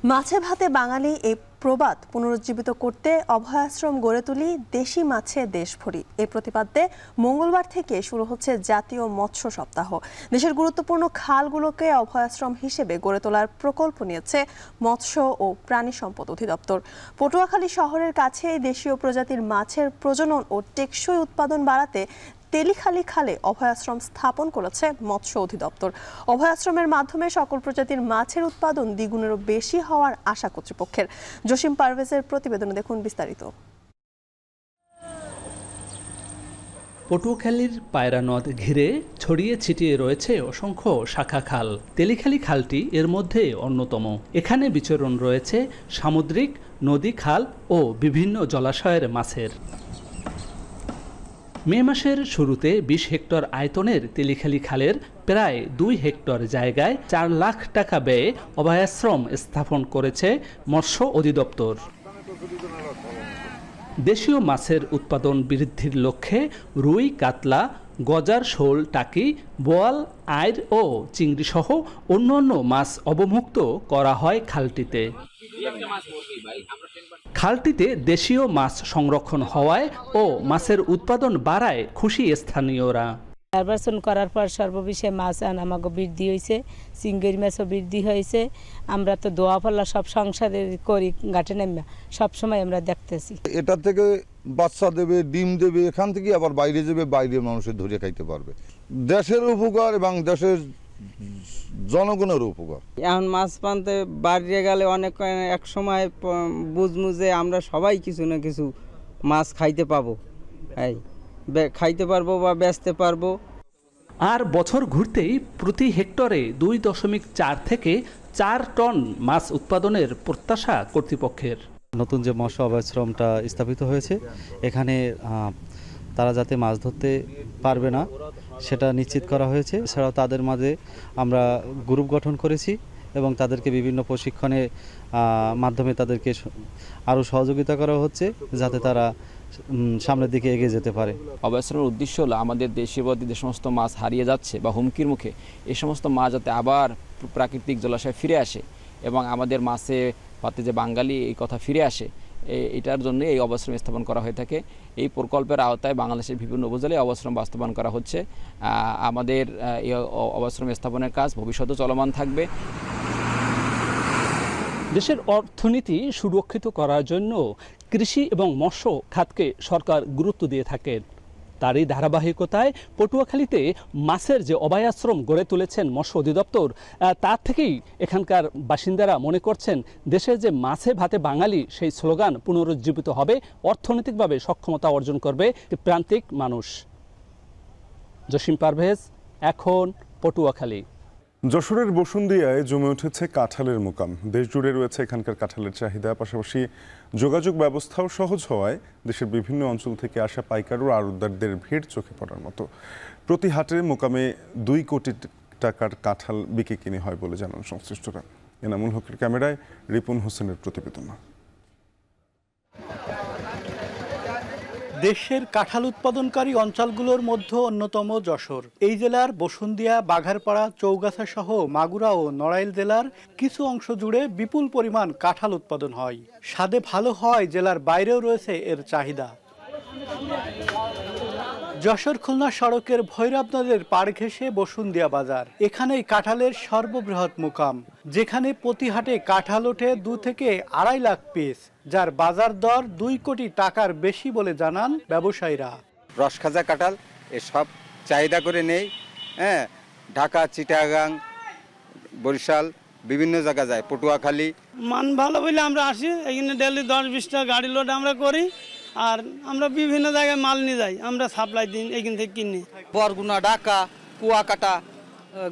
মাছে ভাতে বাঙালি এই প্রবাদ পুনরুজ্জীবিত করতে অভয়াশ্রম গড়ে তুলি, দেশি মাছে দেশ ভরি। এই প্রতিপাদ্যে মঙ্গলবার থেকে শুরু হচ্ছে জাতীয় মৎস্য সপ্তাহ। দেশের গুরুত্বপূর্ণ খালগুলোকে অভয়াশ্রম হিসেবে গড়ে তোলার প্রকল্প নিয়েছে মৎস্য ও প্রাণী সম্পদ অধিদপ্তর। পটুয়াখালী শহরের কাছে দেশীয় প্রজাতির মাছের প্রজনন ও টেকসই উৎপাদন বাড়াতে তেলিখালী খালে অভয়াশ্রম স্থাপন করেছে মৎস্য অধিদপ্তর। অভয়াশ্রমের মাধ্যমে সকল প্রজাতির মাছের উৎপাদন দ্বিগুণেরও বেশি হওয়ার আশা কর্তৃপক্ষের। জসিম পারভেজের প্রতিবেদনে দেখুন বিস্তারিত। পটুয়াখালীর পায়রা নদ ঘিরে ছড়িয়ে ছিটিয়ে রয়েছে অসংখ্য শাখা খাল। তেলিখালী খালটি এর মধ্যে অন্যতম। এখানে বিচরণ রয়েছে সামুদ্রিক, নদী, খাল ও বিভিন্ন জলাশয়ের মাছের। মে মাসের শুরুতে ২০ হেক্টর আয়তনের তেলিখালী খালের প্রায় ২ হেক্টর জায়গায় ৪ লাখ টাকা ব্যয়ে অভয়াশ্রম স্থাপন করেছে মৎস্য অধিদপ্তর। দেশীয় মাছের উৎপাদন বৃদ্ধির লক্ষ্যে রুই, কাতলা, গজার, শোল, টাকি, বোয়াল, আইড় ও চিংড়ি সহ অন্যান্য মাছ অবমুক্ত করা হয় খালটিতে। খালটিতে দেশীয় মাছ সংরক্ষণ হওয়ায় ও মাছের উৎপাদন বাড়ায় খুশি স্থানীয়রা। নির্বাচন করার পর সর্ববিষয়ে মাছ আমাকে বৃদ্ধি হয়েছে, চিংড়ি মাছও বৃদ্ধি হয়েছে। আমরা তো দোয়া পাল্লা সব সংসারে করি, ঘাটে নেমে সবসময় আমরা দেখতেছি। এটা থেকে বাচ্চা দেবে, ডিম দেবে, এখান থেকে আবার বাইরে যাবে, বাইরে মানুষের ধরে খাইতে পারবে। দেশের উপকার এবং দেশের জনগণের উপকার। এখন মাছ পানতে বাড়িয়ে গেলে অনেক এক সময় বুঝমু যে আমরা সবাই কিছু না কিছু মাছ খাইতে পাবো, খাইতে পারবো বা বেচতে পারবো। আর বছর ঘুরতেই প্রতি হেক্টরে 2.4 থেকে 4 টন মাছ উৎপাদনের প্রত্যাশা কর্তৃপক্ষের। নতুন যে মৎস্য অভয়াশ্রমটা স্থাপিত হয়েছে, এখানে তারা যাতে মাছ ধরতে পারবে না সেটা নিশ্চিত করা হয়েছে। এছাড়াও তাদের মাঝে আমরা গ্রুপ গঠন করেছি এবং তাদেরকে বিভিন্ন প্রশিক্ষণের মাধ্যমে তাদেরকে আরও সহযোগিতা করা হচ্ছে যাতে তারা সামনের দিকে এগিয়ে যেতে পারে। অভয়াশ্রমের উদ্দেশ্য হলো আমাদের দেশীয় যে সমস্ত মাছ হারিয়ে যাচ্ছে বা হুমকির মুখে, এই সমস্ত মাছ যাতে আবার প্রাকৃতিক জলাশয়ে ফিরে আসে এবং আমাদের মাছে পাতে যে বাঙালি এই কথা ফিরে আসে, এটার জন্য এই অভয়াশ্রম স্থাপন করা হয়ে থাকে। এই প্রকল্পের আওতায় বাংলাদেশের বিভিন্ন উপজেলায় অভয়াশ্রম বাস্তবায়ন করা হচ্ছে। আমাদের এই অভয়াশ্রম স্থাপনের কাজ ভবিষ্যতে চলমান থাকবে। দেশের অর্থনীতি সুরক্ষিত করার জন্য কৃষি এবং মৎস্য খাতকে সরকার গুরুত্ব দিয়ে থাকেন। তারই ধারাবাহিকতায় পটুয়াখালীতে মাছের যে অভয়াশ্রম গড়ে তুলেছেন মৎস্য অধিদপ্তর, তার থেকেই এখানকার বাসিন্দারা মনে করছেন দেশের যে মাছে ভাতে বাঙালি সেই স্লোগান পুনরুজ্জীবিত হবে, অর্থনৈতিকভাবে সক্ষমতা অর্জন করবে প্রান্তিক মানুষ। জসিম পারভেজ, এখন পটুয়াখালী। যশোরের বসুন্দিয়ায় জমে উঠেছে কাঁঠালের মোকাম। দেশ জুড়ে রয়েছে এখানকার কাঁঠালের চাহিদা, পাশাপাশি যোগাযোগ ব্যবস্থাও সহজ হওয়ায় দেশের বিভিন্ন অঞ্চল থেকে আসা পাইকার ও আড়তদারদের ভিড় চোখে পড়ার মতো। প্রতি হাটে মোকামে 2 কোটি টাকার কাঁঠাল বিক্রি কিনে হয় বলে জানান সংশ্লিষ্টরা। এনামুল হকের ক্যামেরায় রিপন হোসেনের প্রতিবেদন। দেশের কাঁঠাল উৎপাদনকারী অঞ্চলগুলোর মধ্যে অন্যতম যশোর। এই জেলার বসুন্দিয়া, বাঘারপাড়া, চৌগাছা সহ মাগুরা ও নড়াইল জেলার কিছু অংশ জুড়ে বিপুল পরিমাণ কাঁঠাল উৎপাদন হয়। স্বাদে ভালো হয় জেলার বাইরেও রয়েছে এর চাহিদা। যশোর খুলনা সড়কের ভৈরব নদের পাড় ঘেঁষে বসুন্দিয়া বাজার। এখানেই কাঁঠালের সর্ববৃহৎ মোকাম, যেখানে প্রতি হাটে কাঁঠাল ওঠে 2 থেকে 2.5 লাখ পিস, যার বাজার দর 2 কোটি টাকার বেশি বলে জানান ব্যবসায়ীরা। রসখাজা কাঁঠাল এসব চাহিদা করে নেই, ঢাকা, চিটাগাং, বরিশাল বিভিন্ন জায়গা যায়, পটুয়াখালী। মান ভালো বলে আমরা আসি এখানে, ডেলি 10-20টা গাড়ি লোড আমরা করি, আর আমরা বিভিন্ন জায়গায় মাল নিয়ে যাই, আমরা সাপ্লাই দিন এখান থেকে কিনি। বরগুনা, ঢাকা, কুয়াকাটা,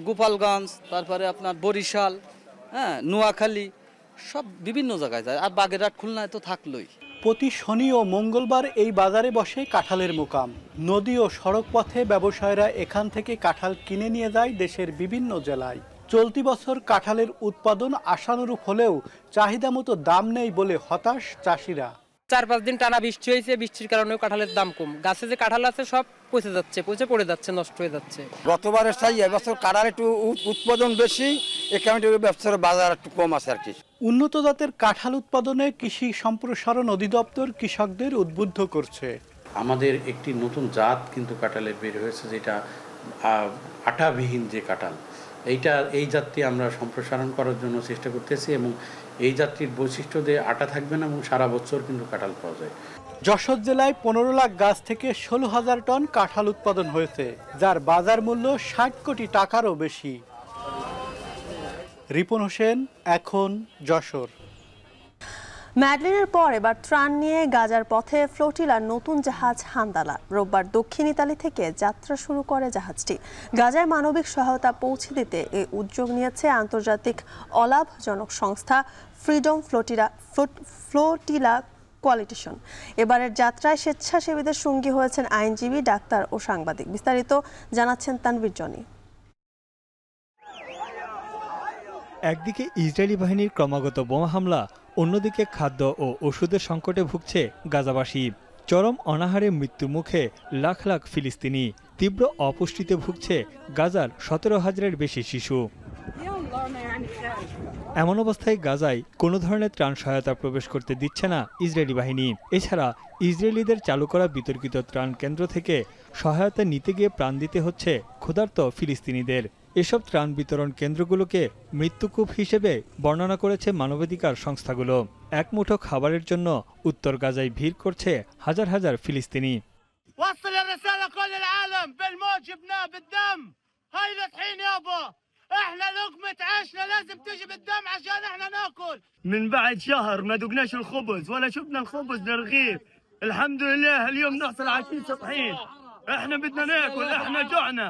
গোপালগঞ্জ, তারপরে আপনার বরিশাল, নোয়াখালী, সব বিভিন্ন জায়গায় যায়, আর বাগেরহাট, খুলনায় তো থাকলোই। প্রতি শনি ও মঙ্গলবার এই বাজারে বসে কাঁঠালের মোকাম। নদী ও সড়ক পথে ব্যবসায়ীরা এখান থেকে কাঁঠাল কিনে নিয়ে যায় দেশের বিভিন্ন জেলায়। চলতি বছর কাঁঠালের উৎপাদন আশানুরূপ হলেও চাহিদা মতো দাম নেই বলে হতাশ চাষিরা। 4-5 দিন টানা বৃষ্টি হয়েছে, বৃষ্টির কারণেও কাঁঠালের দাম কম। গাছে যে কাঁঠাল আছে সব পচে যাচ্ছে, পচে পড়ে যাচ্ছে, নষ্ট হয়ে যাচ্ছে। গতবারের চাই এবছর কাঁঠাল একটু উৎপাদন বেশি, এই কারণে ব্যবসার বাজার একটু কম আছে আর কি। উন্নত জাতের কাঁঠাল উৎপাদনে কৃষি সম্প্রসারণ অধিদপ্তর কৃষকদের উদ্বুদ্ধ করছে। আমাদের একটি নতুন জাত কিন্তু কাঁঠালের বের হয়েছে, যেটা আটাবিহীন যে কাঁঠাল, এই জাতটি আমরা সম্প্রসারণ করার জন্য চেষ্টা করতেছি এবং এই জাতটির বৈশিষ্ট্য দিয়ে আটা থাকবে না এবং সারা বছর কিন্তু কাঁঠাল পাওয়া যায়। যশোর জেলায় 15 লাখ গাছ থেকে 16,000 টন কাঁঠাল উৎপাদন হয়েছে, যার বাজার মূল্য 60 কোটি টাকারও বেশি। রিপন হোসেন, এখন যশোর। ম্যাডলিনের পর এবার ত্রাণ নিয়ে গাজার পথে ফ্লোটিলার নতুন জাহাজ হান্দালা রোববার দক্ষিণ ইতালি থেকে যাত্রা শুরু করে জাহাজটি। গাজায় মানবিক সহায়তা পৌঁছে দিতে এই উদ্যোগ নিয়েছে আন্তর্জাতিক অলাভজনক সংস্থা ফ্রিডম ফ্লোটিলা কোয়ালিশন। এবারের যাত্রায় স্বেচ্ছাসেবীদের সঙ্গী হয়েছেন আইনজীবী, ডাক্তার ও সাংবাদিক। বিস্তারিত জানাচ্ছেন তানভীর জনি। একদিকে ইসরায়েলি বাহিনীর ক্রমাগত বোমা হামলা, অন্যদিকে খাদ্য ও ওষুধের সংকটে ভুগছে গাজাবাসী। চরম অনাহারে মৃত্যুর মুখে লাখ লাখ ফিলিস্তিনি। তীব্র অপুষ্টিতে ভুগছে গাজার 17,000-এর বেশি শিশু। এমন অবস্থায় গাজায় কোনো ধরনের ত্রাণ সহায়তা প্রবেশ করতে দিচ্ছে না ইসরায়েলি বাহিনী। এছাড়া ইসরায়েলিদের চালু করা বিতর্কিত ত্রাণ কেন্দ্র থেকে সহায়তা নিতে গিয়ে প্রাণ দিতে হচ্ছে ক্ষুধার্ত ফিলিস্তিনিদের। এসব ত্রাণ বিতরণ কেন্দ্রগুলোকে মৃত্যুকূপ হিসেবে বর্ণনা করেছে মানবাধিকার সংস্থাগুলো। এক মুঠো খাবারের জন্য উত্তর গাজায় ভিড় করছে হাজার হাজার ফিলিস্তিনি। احنا لقمة عيشنا لازم تجي بالدم عشان احنا ناكل. من بعد شهر ما دقناش الخبز ولا شفنا الخبز للرغيف. الحمد لله اليوم نحصل على كيس طحين. احنا بدنا ناكل احنا جوعنا.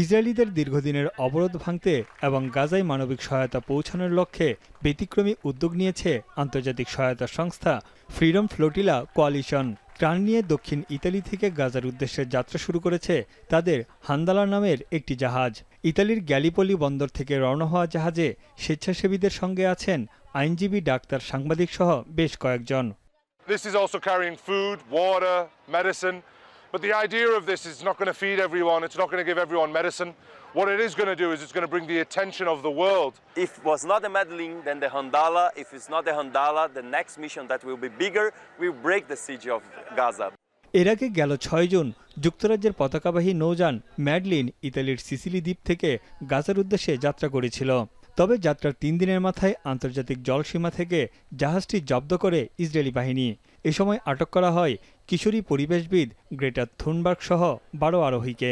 ইসরায়েলিদের দীর্ঘদিনের অবরোধ ভাঙতে এবং গাজায় মানবিক সহায়তা পৌঁছানোর লক্ষ্যে ব্যতিক্রমী উদ্যোগ নিয়েছে আন্তর্জাতিক সহায়তা সংস্থা ফ্রিডম ফ্লোটিলা কোয়ালিশন। ত্রাণ নিয়ে দক্ষিণ ইতালি থেকে গাজার উদ্দেশ্যে যাত্রা শুরু করেছে তাদের হান্দালা নামের একটি জাহাজ। ইতালির গ্যালিপোলি বন্দর থেকে রওনা হওয়া জাহাজে স্বেচ্ছাসেবীদের সঙ্গে আছেন আইনজীবী, ডাক্তার, সাংবাদিক সহ বেশ কয়েকজন। This is also carrying food, water, medicine. But the idea of this is not going to feed everyone. It's not going to give everyone medicine. What it is going to do is it's going to bring the attention of the world. If it was not the Madeleine, then the Handala. If it's not the Handala, the next mission that will be bigger will break the siege of Gaza. এর আগে গেল 6 জুন যুক্তরাজ্যের পতাকাবাহী নৌযান ম্যাডলিন ইতালির সিসিলি দ্বীপ থেকে গাজার উদ্দেশ্যে যাত্রা করেছিল। তবে যাত্রার 3 দিনের মাথায় আন্তর্জাতিক জলসীমা থেকে জাহাজটি জব্দ করে ইসরায়েলি বাহিনী। এ সময় আটক করা হয় কিশোরী পরিবেশবিদ গ্রেটা থুনবার্গ সহ 12 আরোহীকে।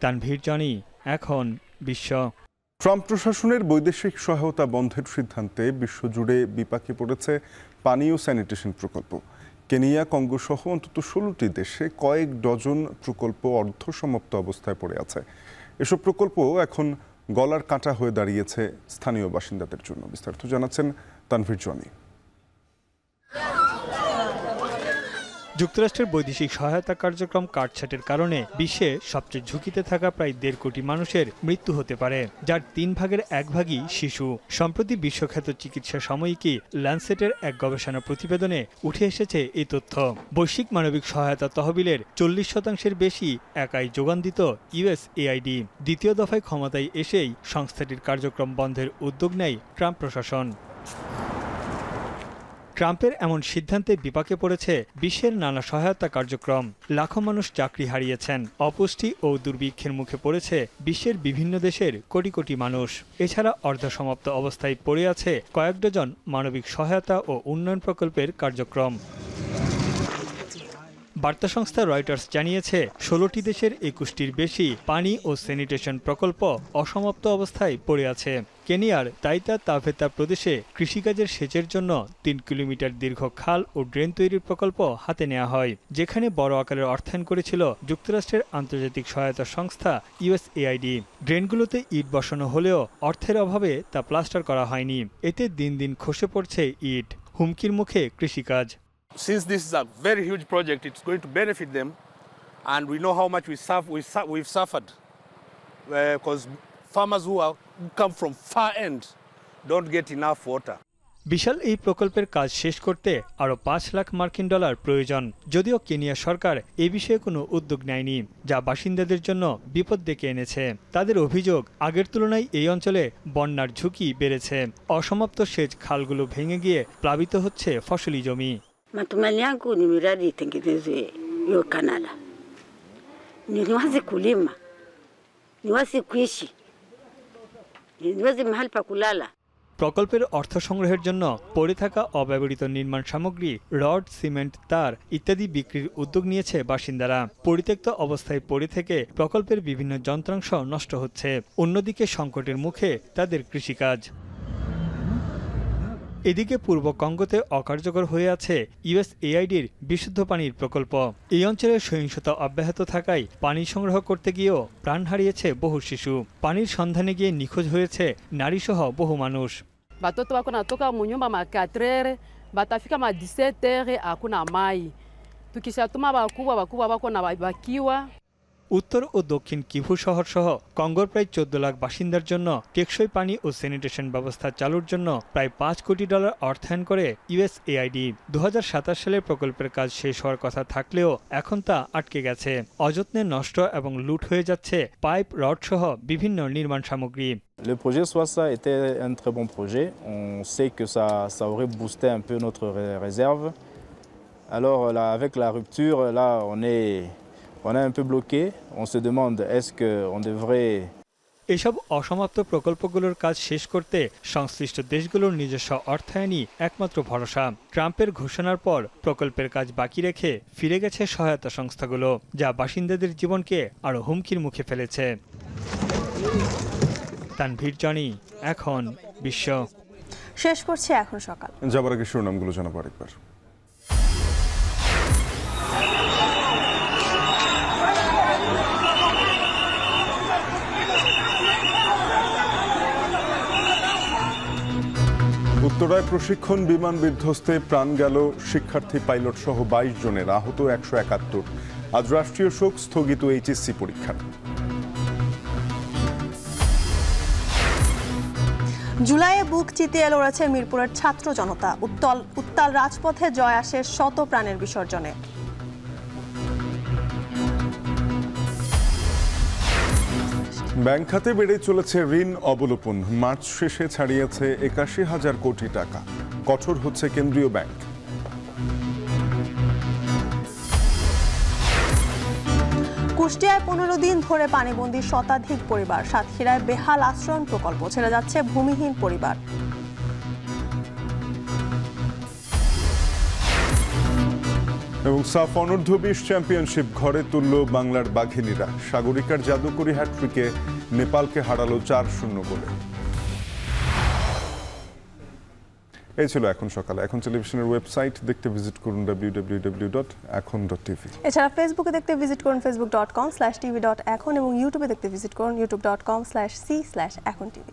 তানভীর জনি, এখন বিশ্ব। ট্রাম্প প্রশাসনের বৈদেশিক সহায়তা বন্ধের সিদ্ধান্তে বিশ্বজুড়ে বিপাকে পড়েছে পানি ও স্যানিটেশন প্রকল্প। কেনিয়া, কঙ্গো সহ অন্তত 16টি দেশে কয়েক ডজন প্রকল্প অর্ধসমাপ্ত অবস্থায় পড়ে আছে। এসব প্রকল্প এখন গলার কাঁটা হয়ে দাঁড়িয়েছে স্থানীয় বাসিন্দাদের জন্য। বিস্তারিত জানাচ্ছেন তানভীর জনি। যুক্তরাষ্ট্রের বৈদেশিক সহায়তা কার্যক্রম কাটছাটের কারণে বিশ্বে সবচেয়ে ঝুঁকিতে থাকা প্রায় 1.5 কোটি মানুষের মৃত্যু হতে পারে, যার 3 ভাগের 1 ভাগই শিশু। সম্প্রতি বিশ্বখ্যাত চিকিৎসা সাময়িকী ল্যান্সেটের এক গবেষণা প্রতিবেদনে উঠে এসেছে এই তথ্য। বৈশ্বিক মানবিক সহায়তা তহবিলের 40% বেশি একাই যোগান দিত USAID। দ্বিতীয় দফায় ক্ষমতায় এসেই সংস্থাটির কার্যক্রম বন্ধের উদ্যোগ নেয় ট্রাম্প প্রশাসন। ট্রাম্পের এমন সিদ্ধান্তে বিপাকে পড়েছে বিশ্বের নানা সহায়তা কার্যক্রম। লাখো মানুষ চাকরি হারিয়েছেন। অপুষ্টি ও দুর্ভিক্ষের মুখে পড়েছে বিশ্বের বিভিন্ন দেশের কোটি কোটি মানুষ। এছাড়া অর্ধসমাপ্ত অবস্থায় পড়ে আছে কয়েক ডজন মানবিক সহায়তা ও উন্নয়ন প্রকল্পের কার্যক্রম। বার্তা সংস্থা রয়টার্স জানিয়েছে 16টি দেশের 21টির বেশি পানি ও স্যানিটেশন প্রকল্প অসমাপ্ত অবস্থায় পড়ে আছে। কেনিয়ার তাইতা তাভেতা প্রদেশে কৃষিকাজের সেচের জন্য 3 কিলোমিটার দীর্ঘ খাল ও ড্রেন তৈরির প্রকল্প হাতে নেওয়া হয়, যেখানে বড় আকারের অর্থায়ন করেছিল যুক্তরাষ্ট্রের আন্তর্জাতিক সহায়তা সংস্থা USAID। ড্রেনগুলোতে ইট বসানো হলেও অর্থের অভাবে তা প্লাস্টার করা হয়নি। এতে দিন দিন খসে পড়ছে ইট। হুমকির মুখে কৃষিকাজ। Since this is a very huge project, it's going to benefit them, and we know how much we've suffered because farmers who come from far end don't get enough water. বিশাল এই প্রকল্পের কাজ শেষ করতে আরও $5 লাখ প্রয়োজন। যদিও কেনিয়া সরকার এ বিষয়ে কোনো উদ্যোগ নেয়নি, যা বাসিন্দাদের জন্য বিপদ ডেকে এনেছে। তাদের অভিযোগ, আগের তুলনায় এই অঞ্চলে বন্যার ঝুঁকি বেড়েছে। অসমাপ্ত সেচ খালগুলো ভেঙে গিয়ে প্লাবিত হচ্ছে ফসলি জমি। Matumaini yangu ni miradi itengenezwe hiyo kanala, niwaze kulima, niwaze kuishi, niwaze mahali pa kulala। প্রকল্পের অর্থ সংগ্রহের জন্য পড়ে থাকা অব্যবহৃত নির্মাণ সামগ্রী, রড, সিমেন্ট, তার ইত্যাদি বিক্রির উদ্যোগ নিয়েছে বাসিন্দারা। পরিত্যক্ত অবস্থায় পড়ে থেকে প্রকল্পের বিভিন্ন যন্ত্রাংশ নষ্ট হচ্ছে। অন্যদিকে সংকটের মুখে তাদের কৃষিকাজ। এদিকে পূর্ব কঙ্গোতে অকার্যকর হয়ে আছে ইউএসএআইডির বিশুদ্ধ পানির প্রকল্প। এই অঞ্চলে সহিংসতা অব্যাহত থাকায় পানি সংগ্রহ করতে গিয়েও প্রাণ হারিয়েছে বহু শিশু। পানির সন্ধানে gие নিখোঁজ হয়েছে নারীসহ বহু মানুষ। Watoto wako natoka munyumba ma 4h batafika ma 17h hakuna mai. Tukishatuma bakubwa bako na bakiwa। উত্তর ও দক্ষিণ কিভু শহর সহ কঙ্গোর প্রায় 14 লাখ বাসিন্দার জন্য টেকসই পানি ও স্যানিটেশন ব্যবস্থা চালুর জন্য প্রায় $5 কোটি অর্থায়ন করে ইউএসএআইডি। 2027 সালে প্রকল্পের কাজ শেষ হওয়ার কথা থাকলেও এখন তা আটকে গেছে। অযত্নে নষ্ট এবং লুট হয়ে যাচ্ছে পাইপ, রড সহ বিভিন্ন নির্মাণ সামগ্রী। Le projet Swassa était un très bon projet. On sait que ça aurait boosté un peu notre réserve. Alors là, avec la rupture, là, on est un peu bloqué. On se demande est-ce qu'on devrait... এসব অসমাপ্ত প্রকল্পগুলোর কাজ শেষ করতে সংশ্লিষ্ট দেশগুলোর নিজস্ব অর্থায়নই একমাত্র ভরসা। ট্রাম্পের ঘোষণার পর প্রকল্পের কাজ বাকি রেখে ফিরে গেছে সহায়তা সংস্থাগুলো, যা বাসিন্দাদের জীবনকে আরও হুমকির মুখে ফেলেছে। তানভীর জনি, এখন বিশ্ব। শেষ করছি এখন সকাল। যাবার আগে শিরোনামগুলো জানাবো আরেকবার। উত্তরায় প্রশিক্ষণ বিমান বিধ্বস্তে প্রাণ গেল শিক্ষার্থী পাইলট সহ 22 জনের, আহত 171। আজ রাষ্ট্রীয় শোক, স্থগিত এইচএসসি পরীক্ষা। জুলাইয়ে বুক চিতিয়ে লড়েছে মিরপুরের ছাত্র জনতা। উত্তাল রাজপথে জয় আসে শত প্রাণের বিসর্জনে। ব্যাংক খাতে বেড়ে চলেছে ঋণ অবলোপন। মার্চ শেষে ছাড়িয়েছে 81,000 কোটি টাকা। কঠোর হচ্ছে কেন্দ্রীয় ব্যাংক। কুষ্টিয়ায় 15 দিন ধরে পানিবন্দী শতাধিক পরিবার। সাতক্ষীরায় বেহাল আশ্রয়ণ প্রকল্প, ছেড়ে যাচ্ছে ভূমিহীন পরিবার। এবং সাফ অনূর্ধ্ব 20 চ্যাম্পিয়নশিপ ঘরে তুলল বাংলার বাঘিনীরা। সাগরিকার জাদুকরি হ্যাট্রিকে নেপালকে হারালো 4-0 গোলে। এই ছিল এখন সকালে। এখন টেলিভিশনের ওয়েবসাইট দেখতে ভিজিট করুন www.ekhon.tv। এছাড়া ফেসবুকে দেখতে ভিজিট করুন facebook.com/tv.ekhon এবং ইউটিউবে দেখতে ভিজিট করুন youtube.com/c/ekhon tv।